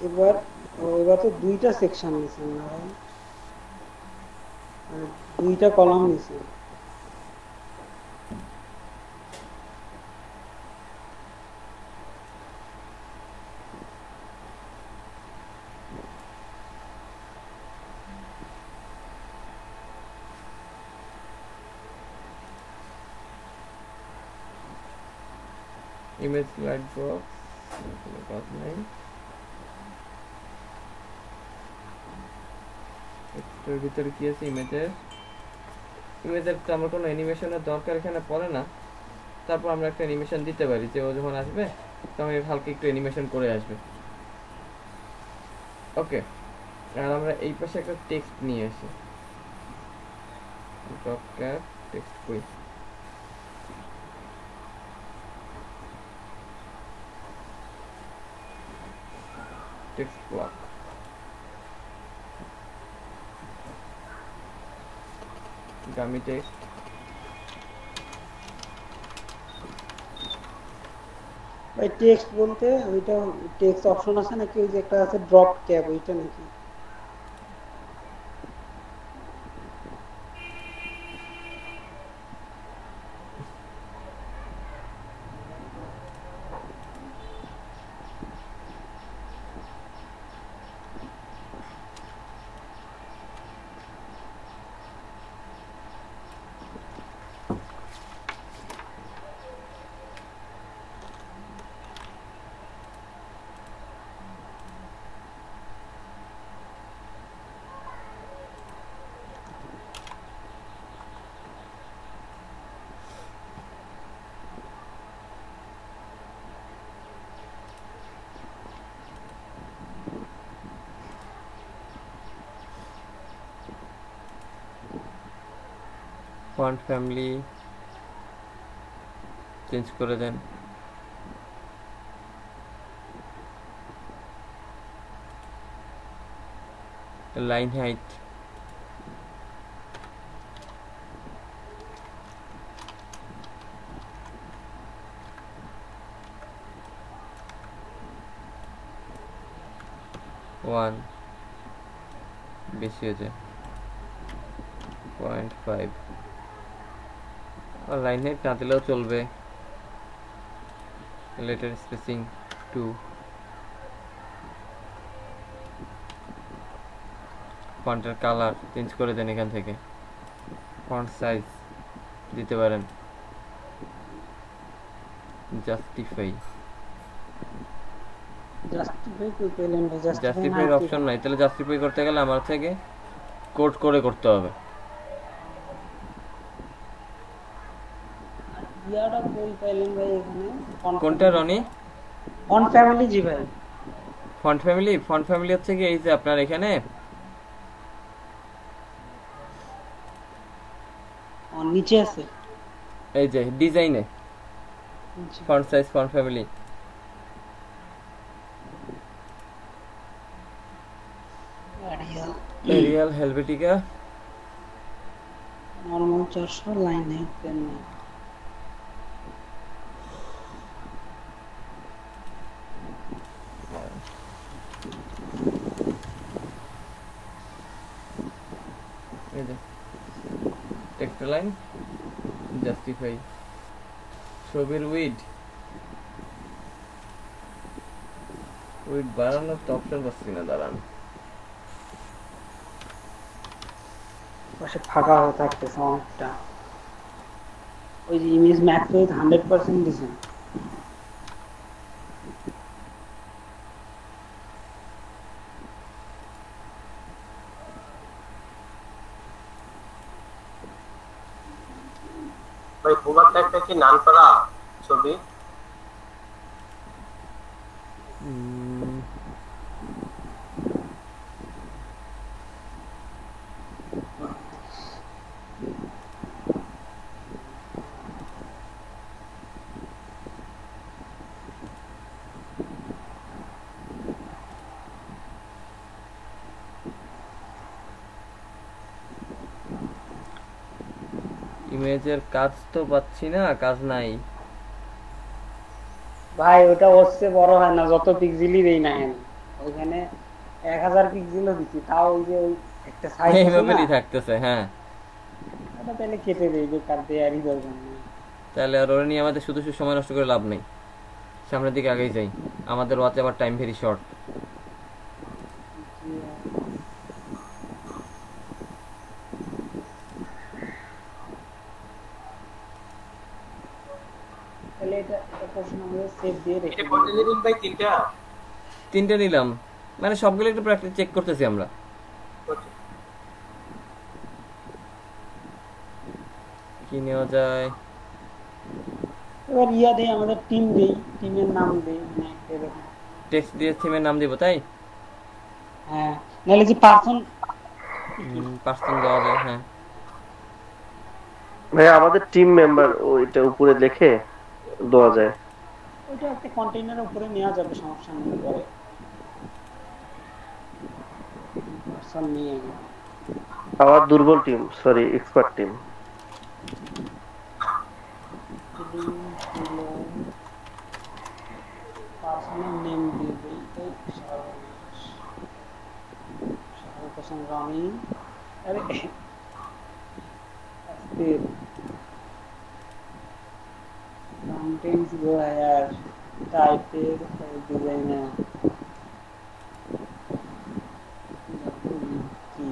[SPEAKER 9] এবার এবার তো দুইটা সেকশন নিছেন না ভাই, দুইটা কলাম নিছেন।
[SPEAKER 1] ইমেজ লাইট বক্স কোনো কাজ নাই। এর ভিতরে কি আছে? ইমেজের তো আমার কোনো অ্যানিমেশনের দরকার এখানে পড়ে না। তারপর আমরা একটা অ্যানিমেশন দিতে পারি, যে ও যখন আসবে তখন হালকা একটু অ্যানিমেশন করে আসবে। ওকে, আর আমরা এই পাশে একটা টেক্সট নিয়ে আসি। ডট ক্যাপ টেক্সট কই? Text block. গামি টেক্সট
[SPEAKER 9] ভাই টেক্সট বলতে ওইটা টেক্সট অপশন আছে নাকি ওই যে একটা আছে ড্রপ ট্যাব ওইটা নাকি?
[SPEAKER 1] ফন্ট ফ্যামিলি চেঞ্জ করে দেন। লাইন হাইট ওয়ান বেশি হয়েছে 0.5 আর লাইন হাইট না দিলেও চলবে। লেটার স্পেসিং 2 ফন্টের কালার চেঞ্জ করে দেন এখান থেকে। ফন্ট সাইজ দিতে পারেন জাস্টিফাই জাস্টিফাই অপশন নাই, তাহলে জাস্টিফাই করতে গেলে আমার থেকে কোড করে করতে হবে।
[SPEAKER 9] ইয়াটা কই পাইলেন ভাই এখানে?
[SPEAKER 1] কোনটা রনি?
[SPEAKER 9] ফন্ট ফ্যামিলি জি ভাই।
[SPEAKER 1] ফন্ট ফ্যামিলি হচ্ছে কি এই যে আপনার এখানে
[SPEAKER 9] নিচে আছে
[SPEAKER 1] এই যে ডিজাইনে font size font family Arial Helvetica
[SPEAKER 9] normal 400 line height 10
[SPEAKER 1] এই যে টেক্সট লাইন জাস্টিফাই ছবির উইড বাড়ানোর তো অপশন পাচ্ছি না, দাঁড়ান।
[SPEAKER 9] পাশে ফাঁকা হয়ে থাকতেছে অনেকটা। ওই যে ইমেজ ম্যাক্স উইথ 100% দিছেন।
[SPEAKER 7] ভাই পুরোটা একটা কি নাম করা ছবি?
[SPEAKER 1] ইমেজের কাজ তো পাচ্ছি না, কাজ নাই
[SPEAKER 9] ভাই ওটা হচ্ছে বড় হয় না যত পিক্সেলই দেই না কেন। ওখানে 1000 পিক্সেলও দিছি তাও ওই যে ওই একটা সাইজ
[SPEAKER 1] এইভাবেই থাকতেছে। হ্যাঁ
[SPEAKER 9] এটা তাহলে কেটে দেই যে কাট দেই আরই দরকার নেই।
[SPEAKER 1] তাহলে আর ওরা নিয়ে আমাদের শুধু সময় নষ্ট করে লাভ নেই, সামনের দিকে আগেই যাই। আমাদের ওয়াচ আবার টাইম ভেরি শর্ট।
[SPEAKER 9] তাহলে এটা প্রশ্ন আমরা সেভ দিয়ে রেখে
[SPEAKER 7] এটা কত নিলেন ভাই? তিনটা
[SPEAKER 1] নিলাম, মানে সবগুলো একটু প্র্যাকটিস চেক করতেছি আমরা। কি নেওয়া যায়
[SPEAKER 9] এবার ইয়া দেই আমাদের টিম দেই, টিমের নাম দেই মানে এরকম
[SPEAKER 1] টেক্সট দিয়ে থিমের নাম দিব তাই।
[SPEAKER 9] হ্যাঁ নালে যে পারসন
[SPEAKER 1] দেওয়া যায়। হ্যাঁ
[SPEAKER 8] ভাই আমাদের টিম মেম্বার ওইটা উপরে লিখে দেওয়া যায়।
[SPEAKER 9] ওইটা একটা কন্টেইনারের উপরে নেওয়া যাবে, সমস্যা নেই। পরে পারসন নিয়ে
[SPEAKER 8] আমার দুর্বল team, sorry expert team.
[SPEAKER 9] Personal name দিয়ে দিই এই শাহরুখ হোসেন রানি আরে আস্তির কন্টেন্টস গো यार টাইপের ডিজাইনার কি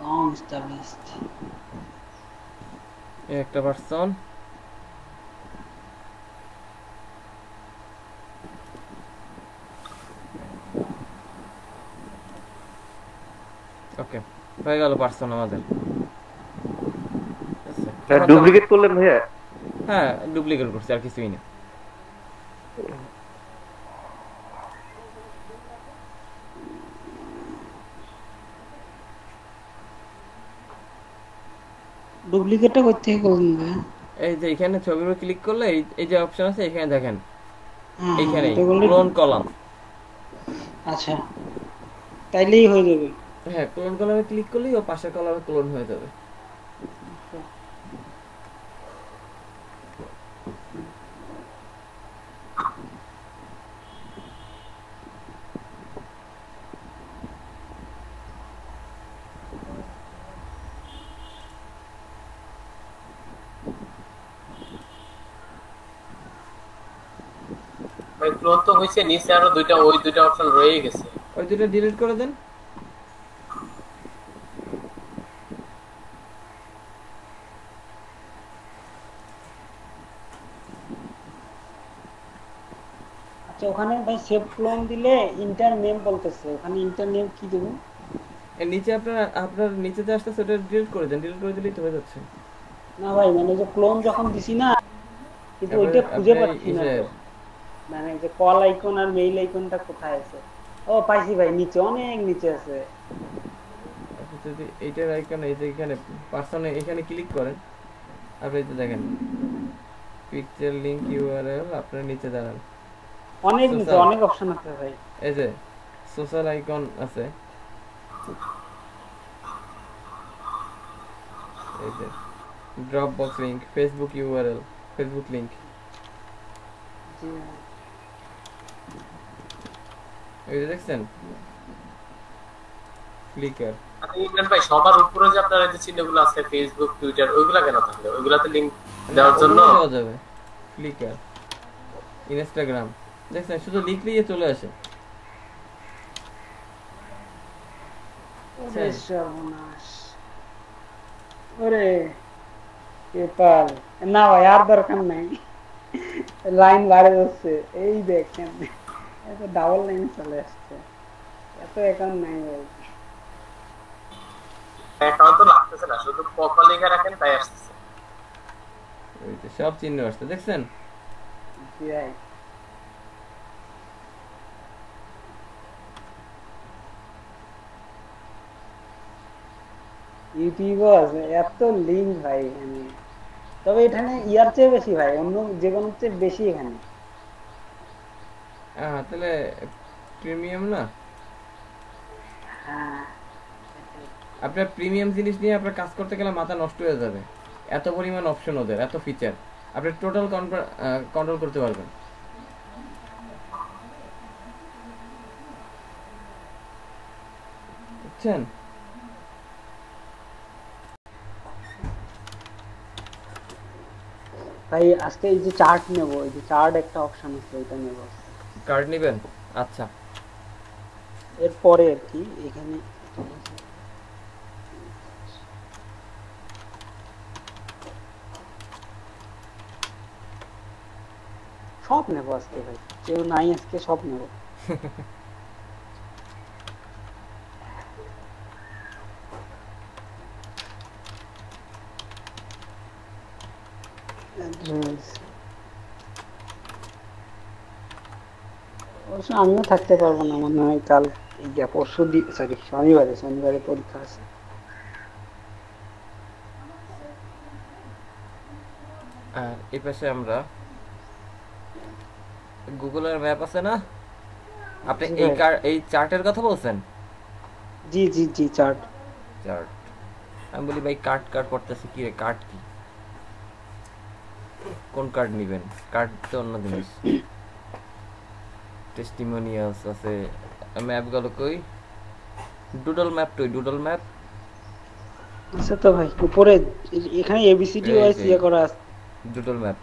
[SPEAKER 9] long established
[SPEAKER 1] একটা পার্সন ওকে হয়ে গেল পার্সন আমাদের
[SPEAKER 10] ডুপ্লিকেট করলেন ভাইয়া?
[SPEAKER 1] হ্যাঁ ডুপ্লিকেট করছি আর কিছুই না
[SPEAKER 9] ডুপ্লিকেটটা কই থেকে করলেন ভাই?
[SPEAKER 1] এই যে এখানে ছবির উপর ক্লিক করলে এই যে অপশন আছে এখানে দেখেন
[SPEAKER 9] হ্যাঁ,
[SPEAKER 1] এইখানে
[SPEAKER 9] এটা করলে-
[SPEAKER 1] ক্লোন কলাম
[SPEAKER 9] আচ্ছা তাইলেই হয়ে যাবে।
[SPEAKER 1] হ্যাঁ ক্লোন কলামে ক্লিক করলেই ও পাশের কলামে ক্লোন হয়ে যাবে
[SPEAKER 7] ভাই ক্লোন তো হইছে, নিচে আরো দুইটা ওই দুইটা অপশন রয়ে গেছে।
[SPEAKER 1] ওই দুটো ডিলিট করে দেন।
[SPEAKER 9] আচ্ছা ওখানে ভাই সেভ ক্লোন দিলে ইন্টার নেম বলতেছে, ওখানে ইন্টার নেম কি দেব?
[SPEAKER 1] এর নিচে আপনার নিচে যে আসছে সেটা ডিলিট করে দেন, ডিলিট করে দিলেই তো হয়ে যাচ্ছে।
[SPEAKER 9] না ভাই মানে যে ক্লোন যখন দিছি না কিন্তু ওইটা খুঁজে পাচ্ছি না তো। মানে যে কল আইকন আর মেইল আইকনটা কোথায় আছে? ও পাইছি ভাই, নিচে অনেক নিচে আছে।
[SPEAKER 1] আপনি যদি এইটার আইকন এই যে এখানে পার্সনে এখানে ক্লিক করেন, আপনি এই যে দেখেন পিকচার লিংক ইউআরএল আপনার নিচে দাঁড়ান,
[SPEAKER 9] অনেক নিচে অনেক অপশন আছে ভাই।
[SPEAKER 1] এই যে সোশ্যাল আইকন আছে, এই যে Dropbox link, Facebook URL, Facebook link, এই যে দেখছেন ফ্লিকার।
[SPEAKER 7] ইমরান ভাই সবার উপরে যে আপনার এই যে চিহ্নগুলো আছে ফেসবুক টুইটার ওইগুলা কেন থাকলে? ওইগুলাতে লিংক দেওয়ার জন্য
[SPEAKER 1] দেওয়া যাবে। ফ্লিকার, ইনস্টাগ্রাম দেখছেন শুধু লিখলেই চলে আসে।
[SPEAKER 9] সর্বনাশ ওরে পেপাল না ভাই আর দরকার নাই, লাইন বাড়ে যাচ্ছে। এই দেখেন এত ডাবল লাইন চলে আসছে, এত অ্যাকাউন্ট নাই ভাই।
[SPEAKER 7] অ্যাকাউন্ট তো লাগতেছে না, শুধু প্রোফাইল লিখে রাখেন তাই আসছে।
[SPEAKER 1] ওই যে সব চিহ্ন আসছে দেখছেন।
[SPEAKER 9] জি ভাই ইউটিউবে আছে এত লিঙ্ক ভাই এখানে, তবে এখানে ইয়ার চেয়ে বেশি ভাই, অন্য যে কোনো চেয়ে বেশি এখানে।
[SPEAKER 1] তাহলে প্রিমিয়াম না?
[SPEAKER 9] হ্যাঁ
[SPEAKER 1] আপনার প্রিমিয়াম জিনিস নিয়ে আপনার কাজ করতে গেলে মাথা নষ্ট হয়ে যাবে, এত পরিমাণ অপশন ওদের, এত ফিচার, আপনি টোটাল কন্ট্রোল করতে পারবেন। বুঝছেন?
[SPEAKER 9] ভাই আজকে এই যে চার্ট নেব, এই যে চার্ট একটা অপশন আছে ওইটা নেব।
[SPEAKER 1] কার্ড নেবেন? আচ্ছা
[SPEAKER 9] এর পরে আর কি এখানে সব নেবো আজকে ভাই, কেউ নাই আজকে, সব নেবো। অবশ্য আমিও থাকতে পারবো না মনে হয়, কাল পরশু সরি শনিবারে পরীক্ষা আছে।
[SPEAKER 1] আর এই পাশে আমরা গুগলের ম্যাপ আছে না, আপনি এই চার্টের কথা বলছেন?
[SPEAKER 9] জি জি জি চার্ট।
[SPEAKER 1] আমি বলি ভাই কার্ড করতেছি কি রে, কার্ড কি, কোন কার্ড নেবেন? কার্ড তো অন্য জিনিস। টেস্টিমোনিয়ালস আছে, ম্যাপ গুলো কই? ডুডল ম্যাপ
[SPEAKER 9] আচ্ছা তো ভাই উপরে এখানে এবিসিডি ওয়াইজ ইয়ে করা আছে।
[SPEAKER 1] ডুডল ম্যাপ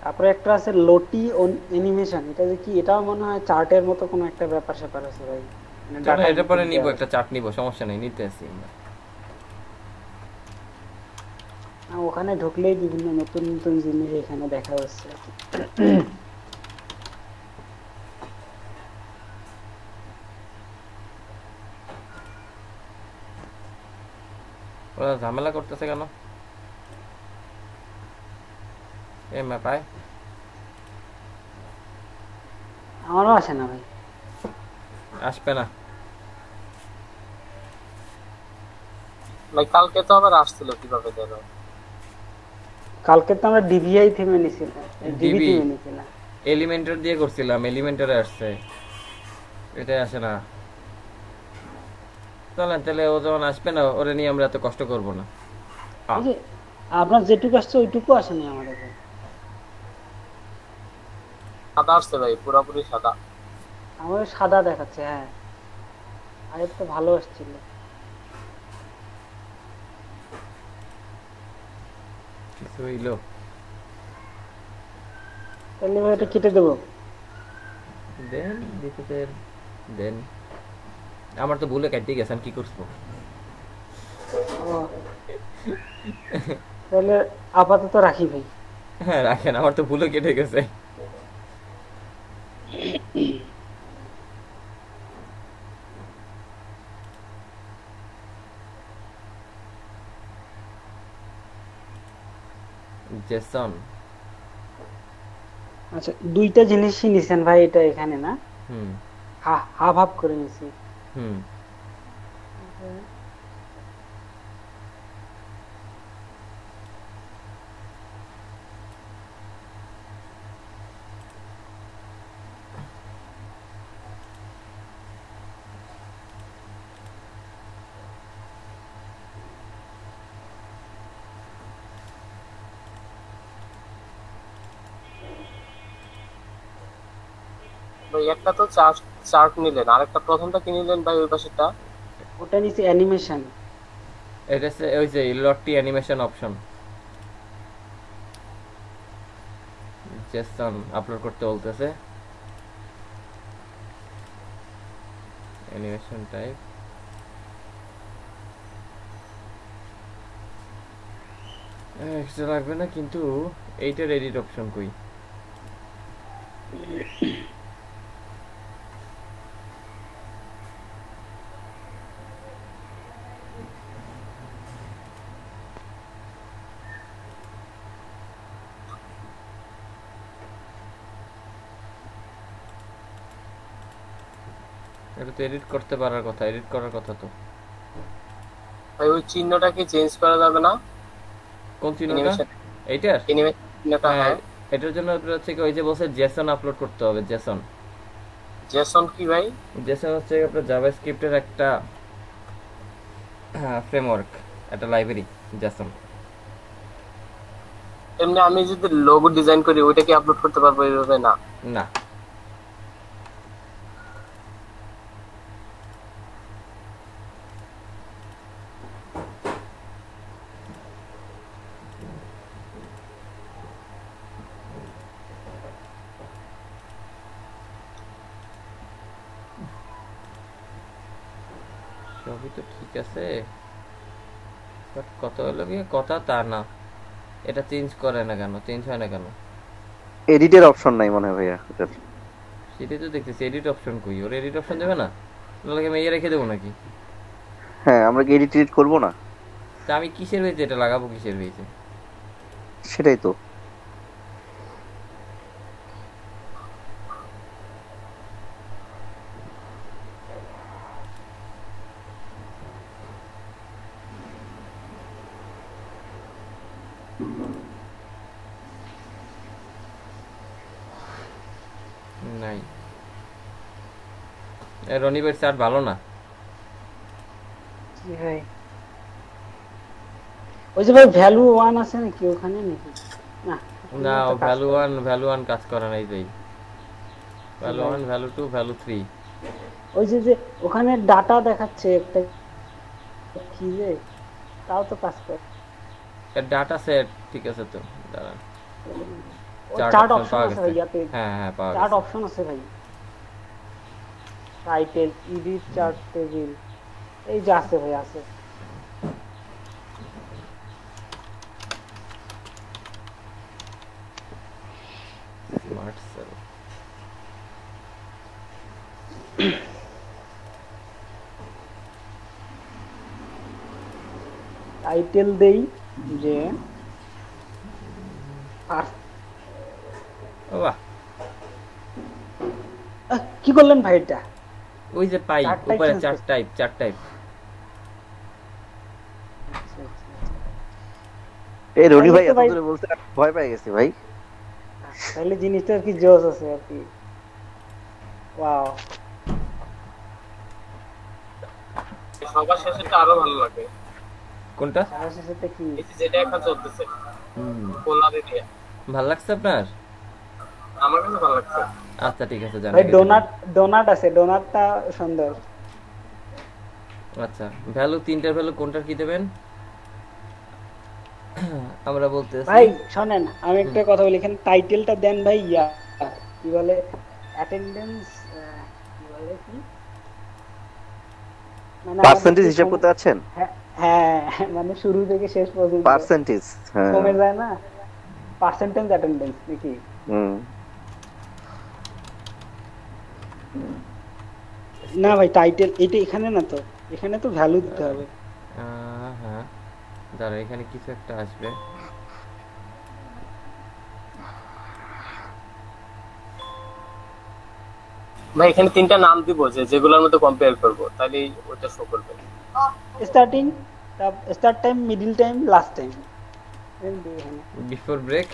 [SPEAKER 9] তারপরে একটা আছে লোটি অ্যানিমেশন, এটা যে কি, এটাও মনে হয় চার্টের মতো কোনো একটা ব্যাপার স্যাপার আছে ভাই।
[SPEAKER 1] চলো এটা পরে নিব, একটা চার্ট নিব, সমস্যা নেই, নিতে আসি আমরা।
[SPEAKER 9] ওখানে ঢুকলেই বিভিন্ন নতুন নতুন জিনিস এখানে দেখা যাচ্ছে।
[SPEAKER 1] ওরা ঝামেলা করতেছে কেন? ম্যাপ আয়,
[SPEAKER 9] আমারও আসে না ভাই।
[SPEAKER 1] আসবে না
[SPEAKER 7] ভাই, কালকে তো আবার আসছিল, কিভাবে দেখো?
[SPEAKER 9] কালকে তো আমরা ডিভিআই থেমে নিছিলাম, ডিবি থেমে নিছিলাম,
[SPEAKER 1] এলিমেন্টর দিয়ে করছিলাম, এলিমেন্টরে আসছে, এটাই আসে না। চলেন তাহলে, ও যখন আসবে না ওরে নিয়ে আমরা এত কষ্ট করব না।
[SPEAKER 9] আপনার যেটুকু আসছে ওইটুকু আসেনি আমাদের।
[SPEAKER 7] সাদা আসছে ভাই, পুরোপুরি সাদা।
[SPEAKER 9] আমার সাদা দেখাচ্ছে, হ্যাঁ আরে তো ভালো আসছিল।
[SPEAKER 1] কিছু হইলো
[SPEAKER 9] তাহলে ভাই এটা কেটে দেবো,
[SPEAKER 1] দেন আমার তো ভুলে কাটতে গেছেন, কি করবো?
[SPEAKER 9] তাহলে আপাতত রাখি ভাই।
[SPEAKER 1] হ্যাঁ রাখেন, আমার তো ভুলে কেটে গেছে। জেসন,
[SPEAKER 9] আচ্ছা দুইটা জিনিসই নিছেন ভাই, এটা এখানে না হাফ হাফ করে নিছি।
[SPEAKER 7] ভাই একটা তো চার্ট নিলেন, আরেকটা প্রথমটা কি নিলেন ভাই? ওই পাশেরটা
[SPEAKER 9] ওটা নিচে অ্যানিমেশন,
[SPEAKER 1] এটা ওই যে লটটি অ্যানিমেশন অপশন। জেসন আপলোড করতে বলতেছে, অ্যানিমেশন টাইপ এক্সট্রা লাগবে না, কিন্তু এইটার এডিট অপশন কই? এটা তো এডিট করতে পারার কথা, এডিট করার কথা তো।
[SPEAKER 7] ভাই ওই চিহ্নটা কি চেঞ্জ করা যাবে না?
[SPEAKER 1] কোন চিহ্নটা? এইটার
[SPEAKER 7] চিহ্নটা, হ্যাঁ
[SPEAKER 1] এটার জন্য আপনার হচ্ছে কি ওই যে বলছে জেসন আপলোড করতে হবে। জেসন
[SPEAKER 7] জেসন কি ভাই?
[SPEAKER 1] জেসন হচ্ছে আপনার জাভাস্ক্রিপ্টের একটা ফ্রেমওয়ার্ক, একটা লাইব্রেরি জেসন।
[SPEAKER 7] এমনি আমি যদি লোগো ডিজাইন করি ওইটা কি আপলোড করতে পারবো এইভাবে? না
[SPEAKER 1] না, সবই তো ঠিক আছে, বাট কত হলো কি কথা তা না, এটা চেঞ্জ করে না কেন, চেঞ্জ হয় না কেন?
[SPEAKER 10] এডিটের অপশন নাই মনে হয় ভাইয়া এটার।
[SPEAKER 1] সেটাই তো দেখতেছি, এডিট অপশন কই? ওর এডিট অপশন দেবে না? নাহলে আমি ইয়ে রেখে দেবো নাকি?
[SPEAKER 10] হ্যাঁ, আমরা কি এডিট করবো না?
[SPEAKER 1] তা আমি কিসের বেজে এটা লাগাবো, কিসের বেজে?
[SPEAKER 10] সেটাই তো।
[SPEAKER 1] নাই, রনিবের চার্ট ভালো না।
[SPEAKER 9] জি ভাই, ওই যে ভাই ভ্যালু 1 আছে নাকি ওখানে নাকি? না
[SPEAKER 1] না, ভ্যালু 1 কাজ করে নাই ভাই। Value 1, value 2, value 3।
[SPEAKER 9] ওই যে ওখানে ডাটা দেখাচ্ছে একটা কি যে, তাও তো কাজ করে।
[SPEAKER 1] ডাটা সেট ঠিক আছে তো, দাঁড়ান।
[SPEAKER 9] চার্ট অপশন আছে ভাই ইয়াতে।
[SPEAKER 1] হ্যাঁ হ্যাঁ, পাওয়া
[SPEAKER 9] চার্ট
[SPEAKER 1] গেছে।
[SPEAKER 9] অপশন আছে ভাই, টাইটেল, এডিট চার্ট টেবিল, এই যে আছে ভাই, আছে।
[SPEAKER 1] Smart sell.
[SPEAKER 9] টাইটেল দেই যে
[SPEAKER 1] বাহ,
[SPEAKER 9] কি করলেন ভাই? এটা
[SPEAKER 1] ওই যে পাই উপরে চার টাইপ।
[SPEAKER 10] এই রনি ভাই এত দূরে বলতে ভয় পেয়ে গেছি ভাই।
[SPEAKER 9] তাহলে জিনিসটা কি জোস আছে আর কি। ওয়াও,
[SPEAKER 7] সবার শেষেটা আরো ভালো লাগে।
[SPEAKER 1] কোনটা?
[SPEAKER 9] সবার শেষেটা কি?
[SPEAKER 7] এই যে যেটা এখন চলতেছে পোলার এরিয়া।
[SPEAKER 1] ভালো লাগছে আপনার?
[SPEAKER 7] আমার কাছে ভালো লাগছে।
[SPEAKER 1] আচ্ছা ঠিক আছে, জানি।
[SPEAKER 9] ভাই ডোনাট আছে, ডোনাটটা সুন্দর।
[SPEAKER 1] আচ্ছা, ভ্যালু 3টার ভ্যালু কোনটার কি দেবেন? আমরা বলতেছি
[SPEAKER 9] ভাই শুনেন, আমি একটা কথা বলি, এখানে টাইটেলটা দেন ভাই ইয়া কি বলে, অ্যাটেনডেন্স কি বলে, কি মানে
[SPEAKER 10] পার্সেন্টেজ হিসাব করতে আছেন?
[SPEAKER 9] হ্যাঁ, মানে শুরু থেকে শেষ পর্যন্ত
[SPEAKER 10] পার্সেন্টেজ, হ্যাঁ,
[SPEAKER 9] কমে যায় না, পার্সেন্টেজ অ্যাটেনডেন্স নাকি? না ভাই, টাইটেল এটা এখানে না তো, এখানে তো ভ্যালু দিতে হবে।
[SPEAKER 1] হ্যাঁ দাঁড়া, এখানে কিছু একটা আসবে।
[SPEAKER 7] ভাই এখানে 3টা নাম দিব যেগুলোর মধ্যে কম্পেয়ার করব, তাহলে ওটা শো করবে।
[SPEAKER 9] Starting, start time, middle time, last time,
[SPEAKER 1] before break.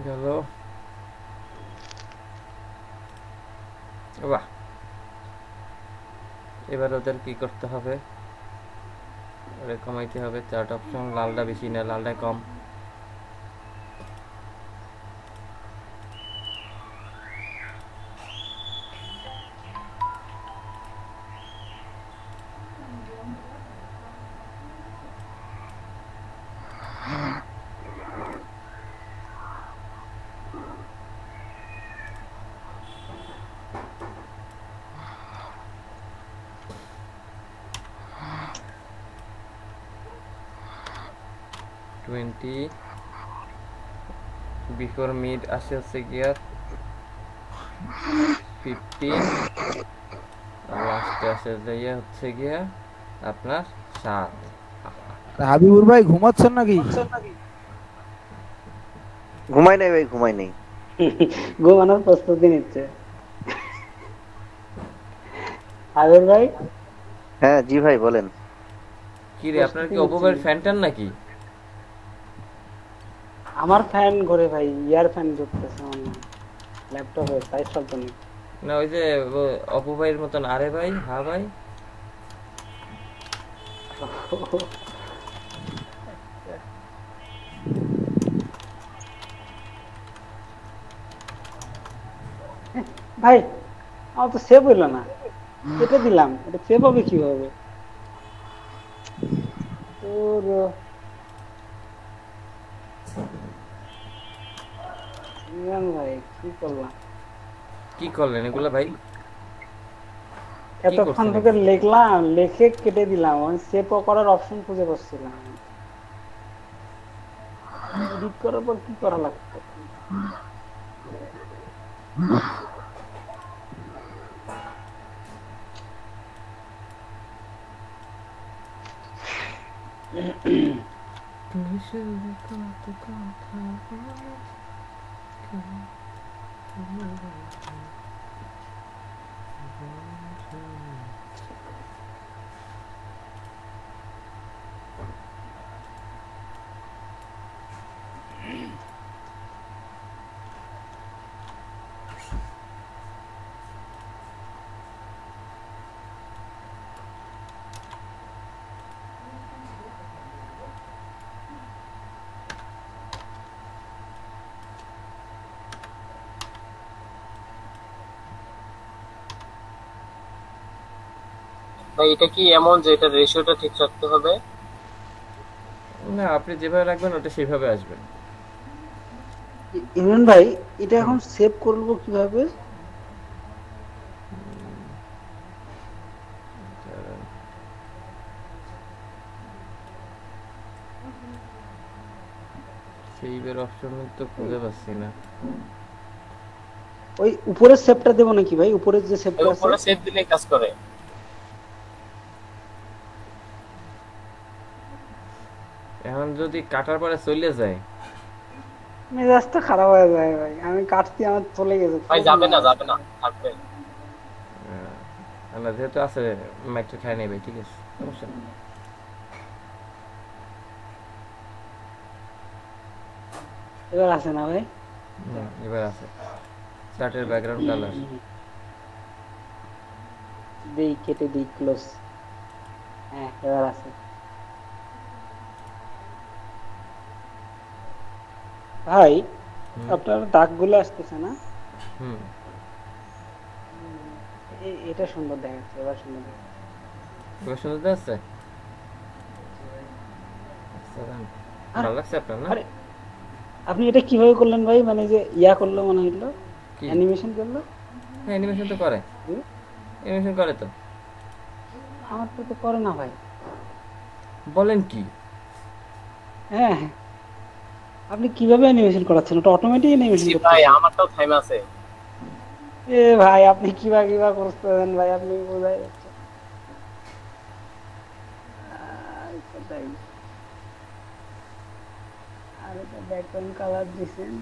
[SPEAKER 1] গেল। বাহ, এবার ওদের কি করতে হবে, ওদের কমাইতে হবে চার্ট অপশন, লালটা বেশি না, লালটা কম। বিফোর মিড আসে হচ্ছে গিয়া 15, আর লাস্টে আসে যাইয়া হচ্ছে গিয়া আপনার 7।
[SPEAKER 3] হাবিবুর ভাই ঘুমাচ্ছেন নাকি?
[SPEAKER 10] ঘুমাই নাই ভাই, ঘুমাই নাই।
[SPEAKER 9] ঘুমানোর প্রস্তুতি নিচ্ছে হাবিবুর ভাই।
[SPEAKER 10] হ্যাঁ জি ভাই বলেন।
[SPEAKER 1] কি রে, আপনার কি অপু ভাইয়ের ফ্যানটান নাকি?
[SPEAKER 9] আমার ফ্যান ঘুরে ভাই, ইয়ার ফ্যান ঢুকতেছে আমার ল্যাপটপে, তাই শব্দ নেই।
[SPEAKER 1] না ওই যে অপু ভাইয়ের মতন। আরে ভাই, হ্যাঁ ভাই,
[SPEAKER 9] ভাই আমার তো সেভ হইলো না, কেটে দিলাম, এটা সেভ হবে কিভাবে? তোর ভাই কি করলাম,
[SPEAKER 1] কি করলেন এগুলা ভাই?
[SPEAKER 9] এতক্ষণ থেকে লিখলাম, লিখে কেটে দিলাম, সেভ করার অপশন খুঁজে পাচ্ছিলাম, এডিট করার পর কি করা লাগতো?
[SPEAKER 7] ভাই এটা কি এমন যে এটা রেশিওটা ঠিক রাখতে হবে?
[SPEAKER 1] না, আপনি যেভাবে রাখবেন ওটা সেভাবে আসবে।
[SPEAKER 9] ইমরান ভাই এটা এখন সেভ করব কিভাবে?
[SPEAKER 1] সেভের অপশন তো খুঁজে পাচ্ছি না।
[SPEAKER 9] ওই উপরের সেভটা দেব নাকি ভাই? উপরের যে সেভটা আছে,
[SPEAKER 7] উপরে সেভ দিলে কাজ করে।
[SPEAKER 1] এখন যদি কাটার পরে চলে যায়,
[SPEAKER 9] মেজাজটা খারাপ হয়ে যায় ভাই, আমি কাটছি আমার চলে গেছে
[SPEAKER 7] ভাই। যাবে না, যাবে না, থাকবে।
[SPEAKER 1] না যেহেতু আছে মাইকটা খাই নেবে, ঠিক আছে, সমস্যা নেই।
[SPEAKER 9] এবার আছে না ভাই?
[SPEAKER 1] এবার আছে চার্টের ব্যাকগ্রাউন্ড কালার।
[SPEAKER 9] দেই কেটে দেই ক্লোজ। হ্যাঁ এবার আছে ভাই। আপনার দাগগুলো আসতেছে না? এটা সুন্দর দেখাচ্ছে, এবার সুন্দর দেখাচ্ছে।
[SPEAKER 1] এবার সুন্দর দেখাচ্ছে, ভালো লাগছে আপনার না?
[SPEAKER 9] আপনি এটা কিভাবে করলেন ভাই? মানে যে ইয়া করলো মনে হইলো, অ্যানিমেশন করলো?
[SPEAKER 1] হ্যাঁ অ্যানিমেশন তো করে, অ্যানিমেশন করে তো।
[SPEAKER 9] আমার তো করে না ভাই।
[SPEAKER 1] বলেন কি?
[SPEAKER 9] হ্যাঁ আপনি কিভাবে অ্যানিমেশন করাচ্ছেন? ওটা অটোমেটিক অ্যানিমেশন করতে
[SPEAKER 7] ভাই আমারটাও টাইম আছে।
[SPEAKER 9] এ ভাই আপনি কিভাবে করতেছেন ভাই, আপনি বোঝাই যাচ্ছে। আর এটা ব্যাকগ্রাউন্ড কালার দিবেন,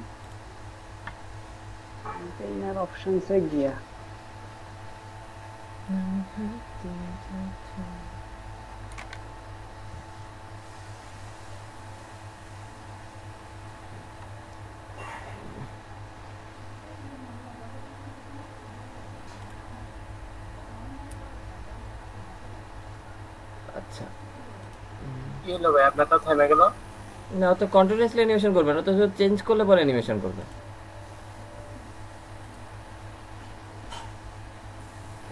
[SPEAKER 9] কন্টেইনার অপশনসে গিয়া
[SPEAKER 1] আচ্ছা
[SPEAKER 7] কি হলো ভাই আপনারটা থেমে গেল?
[SPEAKER 1] না তো কন্টিনিউয়াসলি অ্যানিমেশন করবে না, তো শুধু চেঞ্জ করলে পরে অ্যানিমেশন করবে।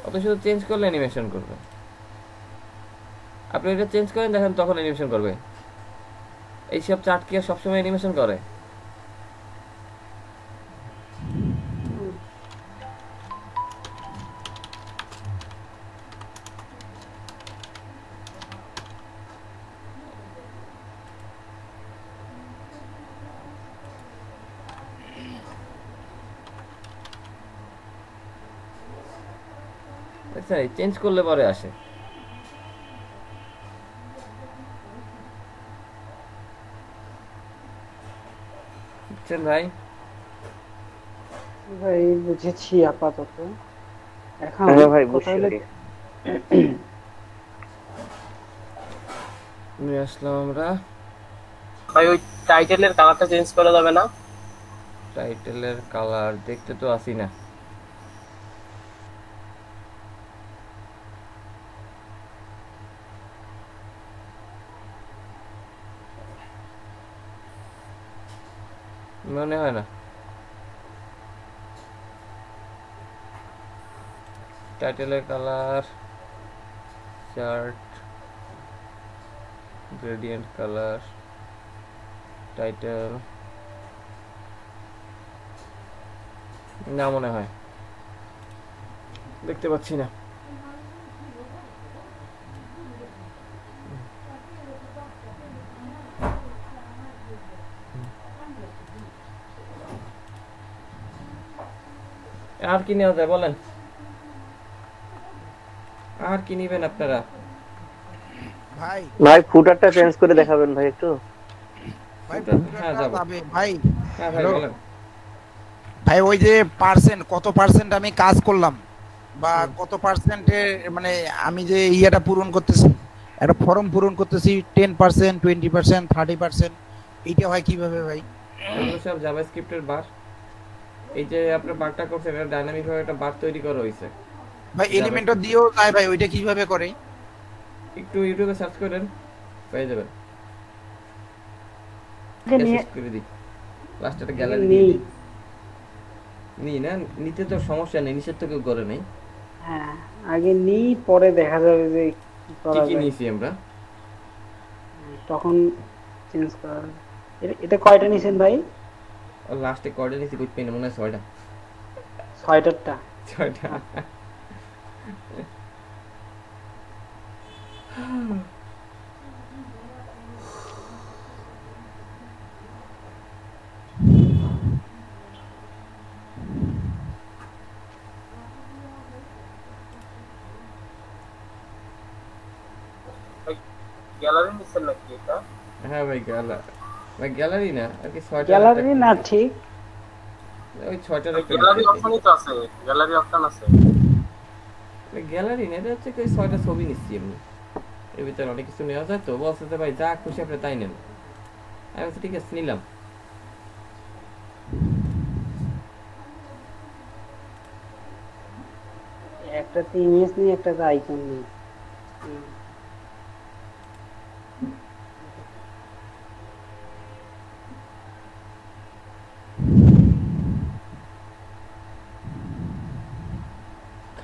[SPEAKER 1] অত শুধু চেঞ্জ করলে অ্যানিমেশন করবে। আপনি এটা চেঞ্জ করেন দেখেন তখন অ্যানিমেশন করবে। এইসব চার্ট কি আর সবসময় অ্যানিমেশন করে? চেঞ্জ করলে পরে আসে। বুঝছেন ভাই?
[SPEAKER 9] ভাই বুঝেছি আপাতত। এখন
[SPEAKER 10] হ্যাঁ ভাই
[SPEAKER 9] কথা হলো
[SPEAKER 10] বুঝছি।
[SPEAKER 1] নিয়ে আসলাম আমরা।
[SPEAKER 7] ভাই ওই টাইটেলের কালারটা চেঞ্জ করা যাবে না?
[SPEAKER 1] টাইটেলের কালার দেখতে তো আসি না। মনে হয় না। টাইটেলের colour, chart, gradient colour, title না মনে হয়, দেখতে পাচ্ছি না। আর কি নেওয়া যায় বলেন? আর কি নিবেন আপনারা?
[SPEAKER 3] ভাই
[SPEAKER 10] ভাই ফুটারটা চেঞ্জ করে দেখাবেন ভাই একটু।
[SPEAKER 3] ভাই
[SPEAKER 1] হ্যাঁ যাবো।
[SPEAKER 3] ভাই
[SPEAKER 1] হ্যাঁ ভাই
[SPEAKER 3] Hello?
[SPEAKER 1] বলেন।
[SPEAKER 3] ভাই ওই যে কত পার্সেন্ট আমি কাজ করলাম বা কত পার্সেন্টে মানে আমি যে ইয়েটা পূরণ করতেছি, একটা ফর্ম পূরণ করতেছি 10%, 20%, 30%, এইটা হয় কিভাবে ভাই?
[SPEAKER 1] এগুলো সব জাভাস্ক্রিপ্টের বার। এই যে আপনি বারটা করছেন এটা ডাইনামিক ভাবে একটা বার তৈরি করা হয়েছে।
[SPEAKER 3] ভাই এলিমেন্টও দিয়েও যায় ভাই, ওইটা কিভাবে করে?
[SPEAKER 1] একটু ইউটিউবে সার্চ করেন পেয়ে যাবেন। শেষ করে দিই। লাস্ট একটা গ্যালারি দিয়ে দিই। না নিতে তো সমস্যা নেই, নিষেধ তো কেউ করে নাই।
[SPEAKER 9] হ্যাঁ আগে নি পরে দেখা যাবে যে কি করা
[SPEAKER 1] কি
[SPEAKER 9] যায়।
[SPEAKER 1] নিয়েছি আমরা
[SPEAKER 9] তখন চেঞ্জ করা হবে। এটা কয়টা নিছেন ভাই?
[SPEAKER 1] লাস্টে কয়টা নিয়েছি কই পেন মনে হয় 6টা।
[SPEAKER 9] 6টা।
[SPEAKER 1] 6টা।
[SPEAKER 7] গ্যালারি নিছেন নাকি এটা?
[SPEAKER 1] হ্যাঁ ভাই গ্যালারি না আর কি 6টা।
[SPEAKER 9] গ্যালারি না ঠিক
[SPEAKER 1] ওই 6টার একটা
[SPEAKER 7] গ্যালারি অপশনই তো আছে, গ্যালারি অপশন আছে।
[SPEAKER 1] গ্যালারি না, এটা হচ্ছে কি 6টা ছবি নিচ্ছি এমনি। এর ভিতরে অনেক কিছু নেওয়া যায় তো বলছে যে ভাই যা খুশি আপনি তাই নেন। আমি বলছি ঠিক আছে নিলাম।
[SPEAKER 9] একটাতে ইমেজ নেই, একটাতে আইকন নেই।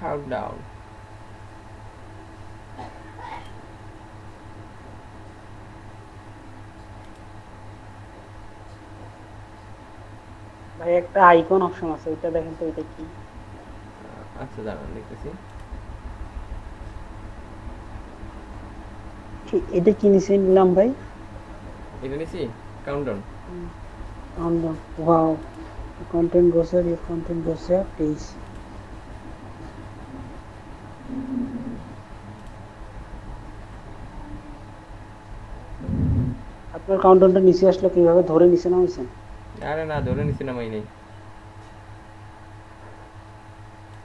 [SPEAKER 1] Countdown.
[SPEAKER 9] ভাই একটা আইকন অপশন আছে, ওইটা দেখেন তো ওইটা কি।
[SPEAKER 1] আচ্ছা দাঁড়ান দেখতেছি।
[SPEAKER 9] এটা কি নিলাম ভাই?
[SPEAKER 1] এটা নিছি countdown.
[SPEAKER 9] Countdown, wow. Content goes here, your content goes here page. আপনার কাউন্টডাউনটা নিচে আসলো কিভাবে? ধরে নিচে নামাইছেন?
[SPEAKER 1] আরে না ধরে নিছি নামাই নেই।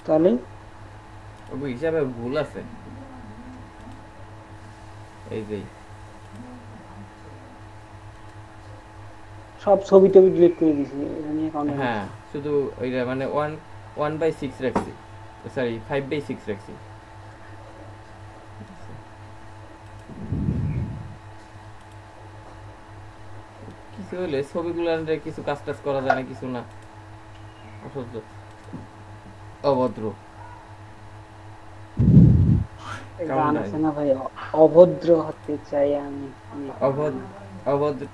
[SPEAKER 9] তাহলে
[SPEAKER 1] ওই হিসাবে ভুল আছে। এই যে
[SPEAKER 9] সব ছবি টবি ডিলিট করে দিয়েছি এটা নিয়ে কাউন্ট।
[SPEAKER 1] হ্যাঁ শুধু ওইটা মানে 1/6 রাখছি, সরি 5/6 রাখছি। কিছু হলে ছবিগুলো কিছু কাজ টাজ করা যায় না, কিছু না, অসহ্য, অভদ্র।
[SPEAKER 9] গান আছে না ভাই, অভদ্র হতে চাই আমি,
[SPEAKER 1] অভদ্র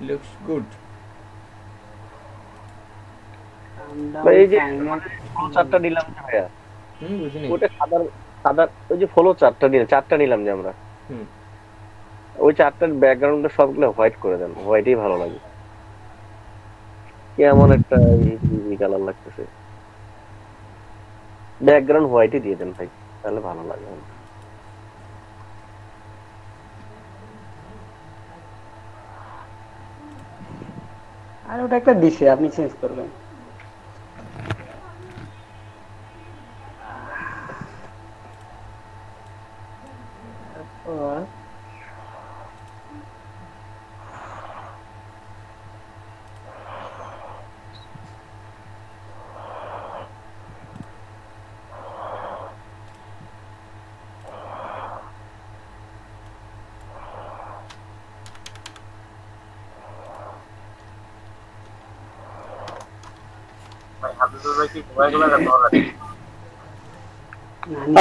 [SPEAKER 1] লুকস গুড।
[SPEAKER 10] এই যে ফ্লো চার্টটা নিলাম যে ভাইয়া,
[SPEAKER 1] বুঝিনি
[SPEAKER 10] ওটা সাদা ওই যে ফ্লো চার্টটা নিলাম যে আমরা, ওই চার্টটার ব্যাকগ্রাউন্ডটা সবগুলো হোয়াইট করে দেন, হোয়াইটই ভালো লাগে। কেমন একটা কালার লাগতেছে, ব্যাকগ্রাউন্ড হোয়াইটই দিয়ে দেন ভাই, তাহলে ভালো লাগে।
[SPEAKER 9] আর ওটা একটা দিছে, আপনি চেঞ্জ করবেন।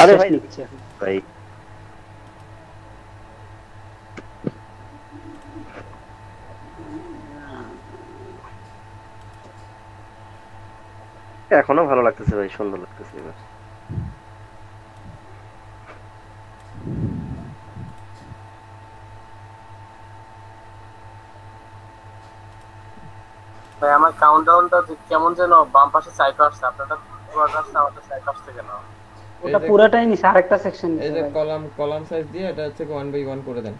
[SPEAKER 10] আরে ভাই ভাই এখনো ভালো লাগতেছে ভাই, সুন্দর লাগতেছে এবার।
[SPEAKER 7] ভাই আমার কাউন্টডাউনটা কেমন যেন বাম পাশে সাইড আসছে, আপনারটা পুরোটা আসছে, আমারটা সাইড আসছে কেন?
[SPEAKER 9] ওটা পুরোটাই নিছে, আরেকটা সেকশন নিছে।
[SPEAKER 1] এই যে কলাম সাইজ দিয়ে এটা হচ্ছে 1 বাই 1 করে দেন।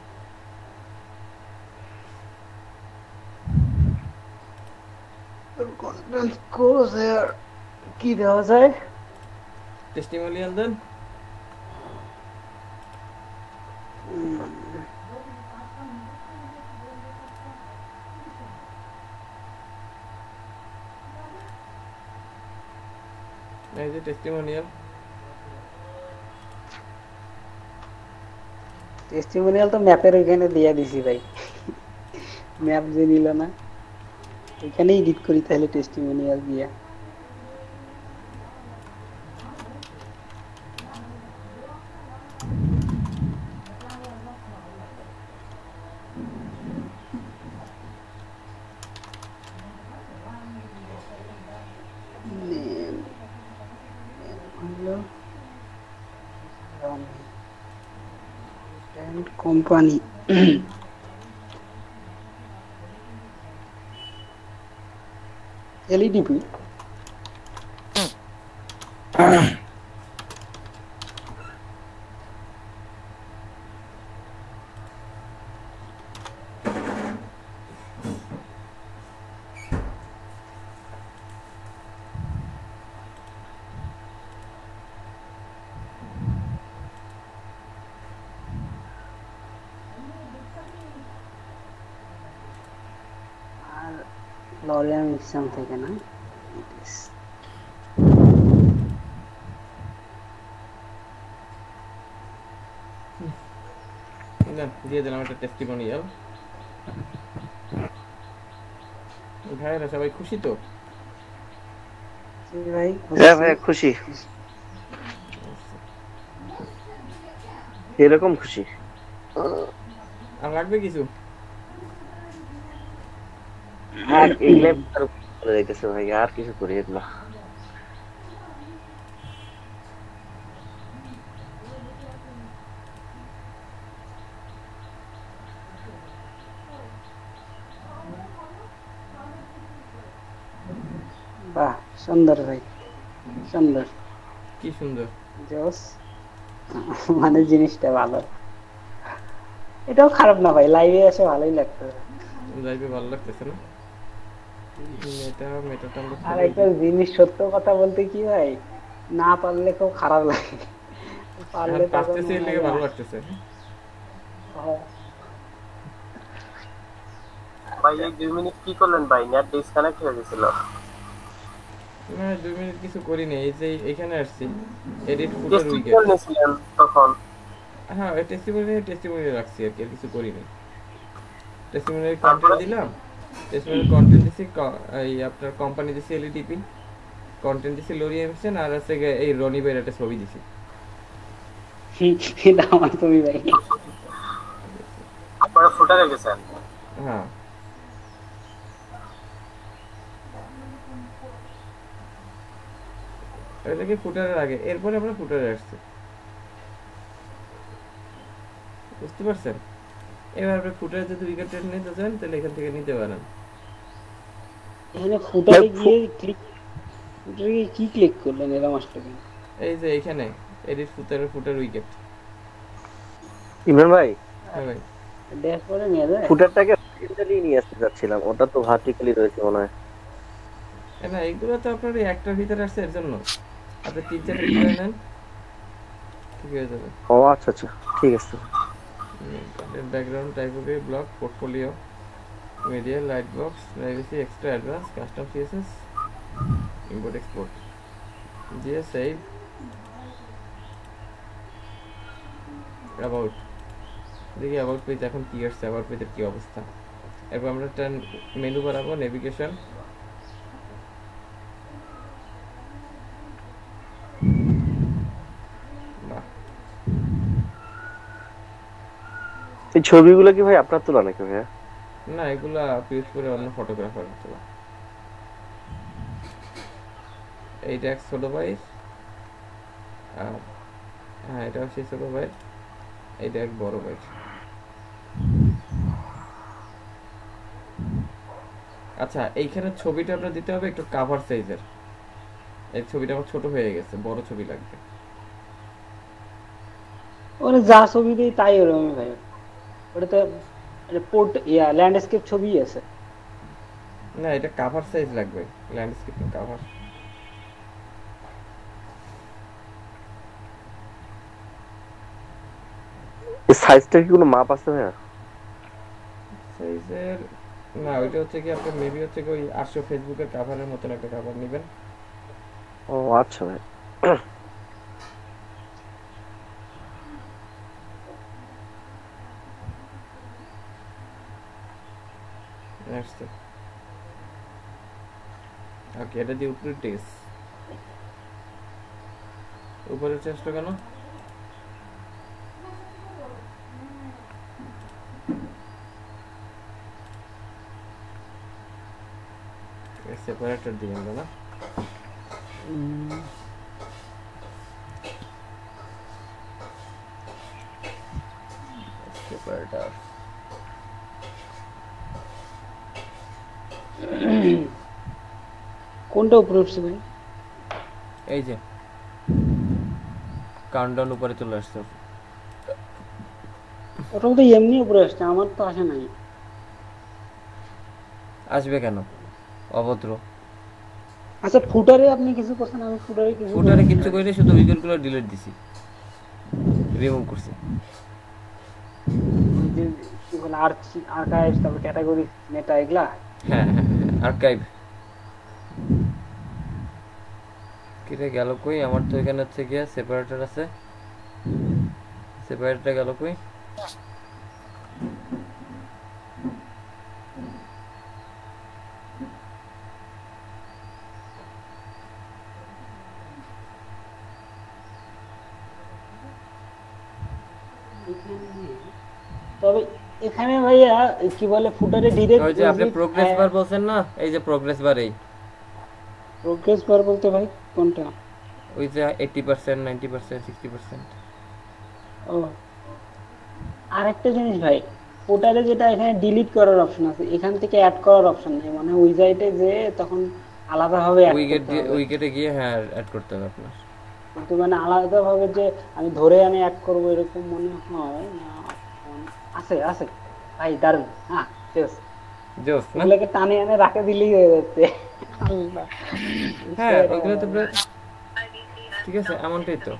[SPEAKER 9] কন্ট্রোল ক্লোজ হিয়ার কি দেওয়া যায়?
[SPEAKER 1] টেস্টিমোনিয়াল দেন। এই যে টেস্টিমোনিয়াল
[SPEAKER 9] তো ম্যাপের ওইখানে দিয়ে দিছি ভাই, ম্যাপ যে নিল না, এখানেই এডিট করি তাহলে টেস্টিমোনিয়াল দিয়ে। কোম্পানি এলইডিপি লরিয়ান মিক্সাম থেকে না,
[SPEAKER 1] দিয়ে দিলাম একটা টেস্টিমোনিয়াল। ভাইরা সবাই খুশি তো?
[SPEAKER 9] ভাই
[SPEAKER 10] হ্যাঁ ভাই খুশি, এরকম খুশি।
[SPEAKER 1] আর লাগবে কিছু?
[SPEAKER 10] আর এগুলো চলে যাইতেছে ভাই, আর কিছু করি না।
[SPEAKER 9] বাহ সুন্দর ভাই, সুন্দর,
[SPEAKER 1] কি সুন্দর,
[SPEAKER 9] জোস, মানে জিনিসটা ভালো। এটাও খারাপ না ভাই, লাইভে এসে ভালোই লাগতো।
[SPEAKER 1] লাইভে ভালো লাগতেছে না?
[SPEAKER 9] আর একটা জিনিস সত্য কথা বলতে কি ভাই, না পারলে খুব খারাপ লাগে, পারলে
[SPEAKER 1] পারতেছে এর লাগে ভালো লাগতেছে।
[SPEAKER 7] ভাই এই 2 মিনিট কি করলেন ভাই? নেট ডিসকানেক্ট হয়ে গিয়েছিল।
[SPEAKER 1] না 2 মিনিট কিছু করিনি, এই যে এখানে আসছি এডিট ফুটার উইকেট
[SPEAKER 7] নিয়েছিলেন তখন।
[SPEAKER 1] হ্যাঁ টেস্টিমোনিয়াল রাখছি আর কি, কিছু করিনি। টেস্টিমোনিয়াল কন্টেন্ট দিলাম, টেস্টিমোনিয়াল কন্টেন্ট দিছি এই আপনার কোম্পানি দিছি এলইডিপি, কন্টেন্ট দিছি লরি এমসেন, আর আছে এই রনি ভাইয়ের একটা ছবি দিছি।
[SPEAKER 9] এটা আমার তুমি ভাই
[SPEAKER 7] আপনারা ফুটারে গেছেন?
[SPEAKER 1] হ্যাঁ এটা কি ফুটারের আগে, এরপরে আমরা ফুটারে আসছি, বুঝতে পারছেন? এবার আপনি ফুটারে যদি উইকেট নিতে চান তাহলে এখান থেকে নিতে পারেন।
[SPEAKER 9] এখানে ফুটারে গিয়ে কি ক্লিক করলেন এরকম আসলে কেন?
[SPEAKER 1] এই যে এখানে এডিট ফুটার উইকেট।
[SPEAKER 10] ইমরান ভাই,
[SPEAKER 1] হ্যাঁ ভাই,
[SPEAKER 9] ড্যাশবোর্ডে নিয়ে যায়
[SPEAKER 10] ফুটারটাকে ভার্টিক্যালি নিয়ে আসতে যাচ্ছিলাম, ওটা তো ভার্টিক্যালি রয়েছে মনে হয়।
[SPEAKER 1] না এইগুলো তো আপনার এই একটার ভিতরে আসছে, এর জন্য আপনি 3-4 করে নেন, ঠিক হয়ে যাবে।
[SPEAKER 10] ও আচ্ছা আচ্ছা, ঠিক আছে।
[SPEAKER 1] Background, typography, block, portfolio, media, light box, privacy, extra, advance, custom CSS, import export দিয়ে সেভ, অ্যাবাউট। দেখি অ্যাবাউট পেজ এখন কি আসছে, অ্যাবাউট পেজের কি অবস্থা। এরপর আমরা একটা মেনু বানাবো, নেভিগেশন,
[SPEAKER 10] এই ছবিগুলো কি ভাই আপনার তোলা নাকি ভাইয়া?
[SPEAKER 1] না এগুলা ইউজ করে অন্য ফটোগ্রাফার তোলা। এইটা এক ছোট ভাই, আর হ্যাঁ এটা হচ্ছে ছোট ভাই, এইটা এক বড় ভাই। আচ্ছা এইখানে ছবিটা আপনার দিতে হবে একটু কাভার সাইজের, এই ছবিটা আমার ছোট হয়ে গেছে, বড় ছবি লাগবে।
[SPEAKER 9] ওরে যা ছবি দেই তাই ওরকমই ভাই, ওটাতে পোর্ট ল্যান্ডস্কেপ ছবি আছে।
[SPEAKER 1] না এটা কাভার সাইজ লাগবে, ল্যান্ডস্কেপ কাভার।
[SPEAKER 10] এই সাইজটার কি কোনো মাপ আছে ভাইয়া?
[SPEAKER 1] সাইজের না, ওইটা হচ্ছে কি আপনার মেবি হচ্ছে কি ওই 800 ফেসবুকের কাভারের মতন একটা কাভার নেবেন।
[SPEAKER 10] ও আচ্ছা ভাই।
[SPEAKER 1] আসছে ওকে, এটা দিয়ে উপরে টেক্সট, উপরে চেষ্টা কেন সেপারেটর দিয়ে আমরা না সেপারেটর।
[SPEAKER 9] কোনটা উপরে উঠছে ভাই?
[SPEAKER 1] এই যে কাউন্টডাউন উপরে চলে আসছে।
[SPEAKER 9] ওটা তো এমনি উপরে আসছে, আমার তো আসে নাই।
[SPEAKER 1] আসবে কেন অভদ্র?
[SPEAKER 9] আচ্ছা ফুটারে আপনি কিছু করছেন? আমি ফুটারে
[SPEAKER 1] কিছু কইলে শুধু উইকেটগুলো ডিলিট দিছি, রিমুভ করছি।
[SPEAKER 9] কি বলে আর্কাইভস, তারপর ক্যাটাগরি, মেটা, এগুলা।
[SPEAKER 1] হ্যাঁ হ্যাঁ আর্কাইভ। কিরে গেল কই? আমার তো এখানে হচ্ছে গিয়া সেপারেটর আছে, সেপারেটরটা গেল কই?
[SPEAKER 9] তবে এখানে ভাইয়া কি বলে ফুটারে ডিরেক্ট
[SPEAKER 1] ওই যে আপনি প্রোগ্রেস বার বলছেন না, এই যে প্রোগ্রেস বার, এই
[SPEAKER 9] প্রোগ্রেস বার বলতে ভাই কোনটা?
[SPEAKER 1] ওই যে 80%, 90%, 60%।
[SPEAKER 9] ও আরেকটা জিনিস ভাই, ফুটারে যেটা এখানে ডিলিট করার অপশন আছে, এখান থেকে অ্যাড করার অপশন নেই, মানে উইজাইটে যে তখন আলাদাভাবে
[SPEAKER 1] উইকেটে গিয়ে হ্যাঁ অ্যাড করতে হবে আপনার,
[SPEAKER 9] কিন্তু মানে আলাদাভাবে যে আমি ধরে আমি অ্যাড করব এরকম মনে হয় না। আছে আছে ভাই, দারুন। হ্যাঁ জোস না, এগুলোকে টানে এনে রাখে দিলেই হয়ে যাচ্ছে।
[SPEAKER 1] হ্যাঁ ওগুলো তো ঠিক আছে, এমনটাই তো।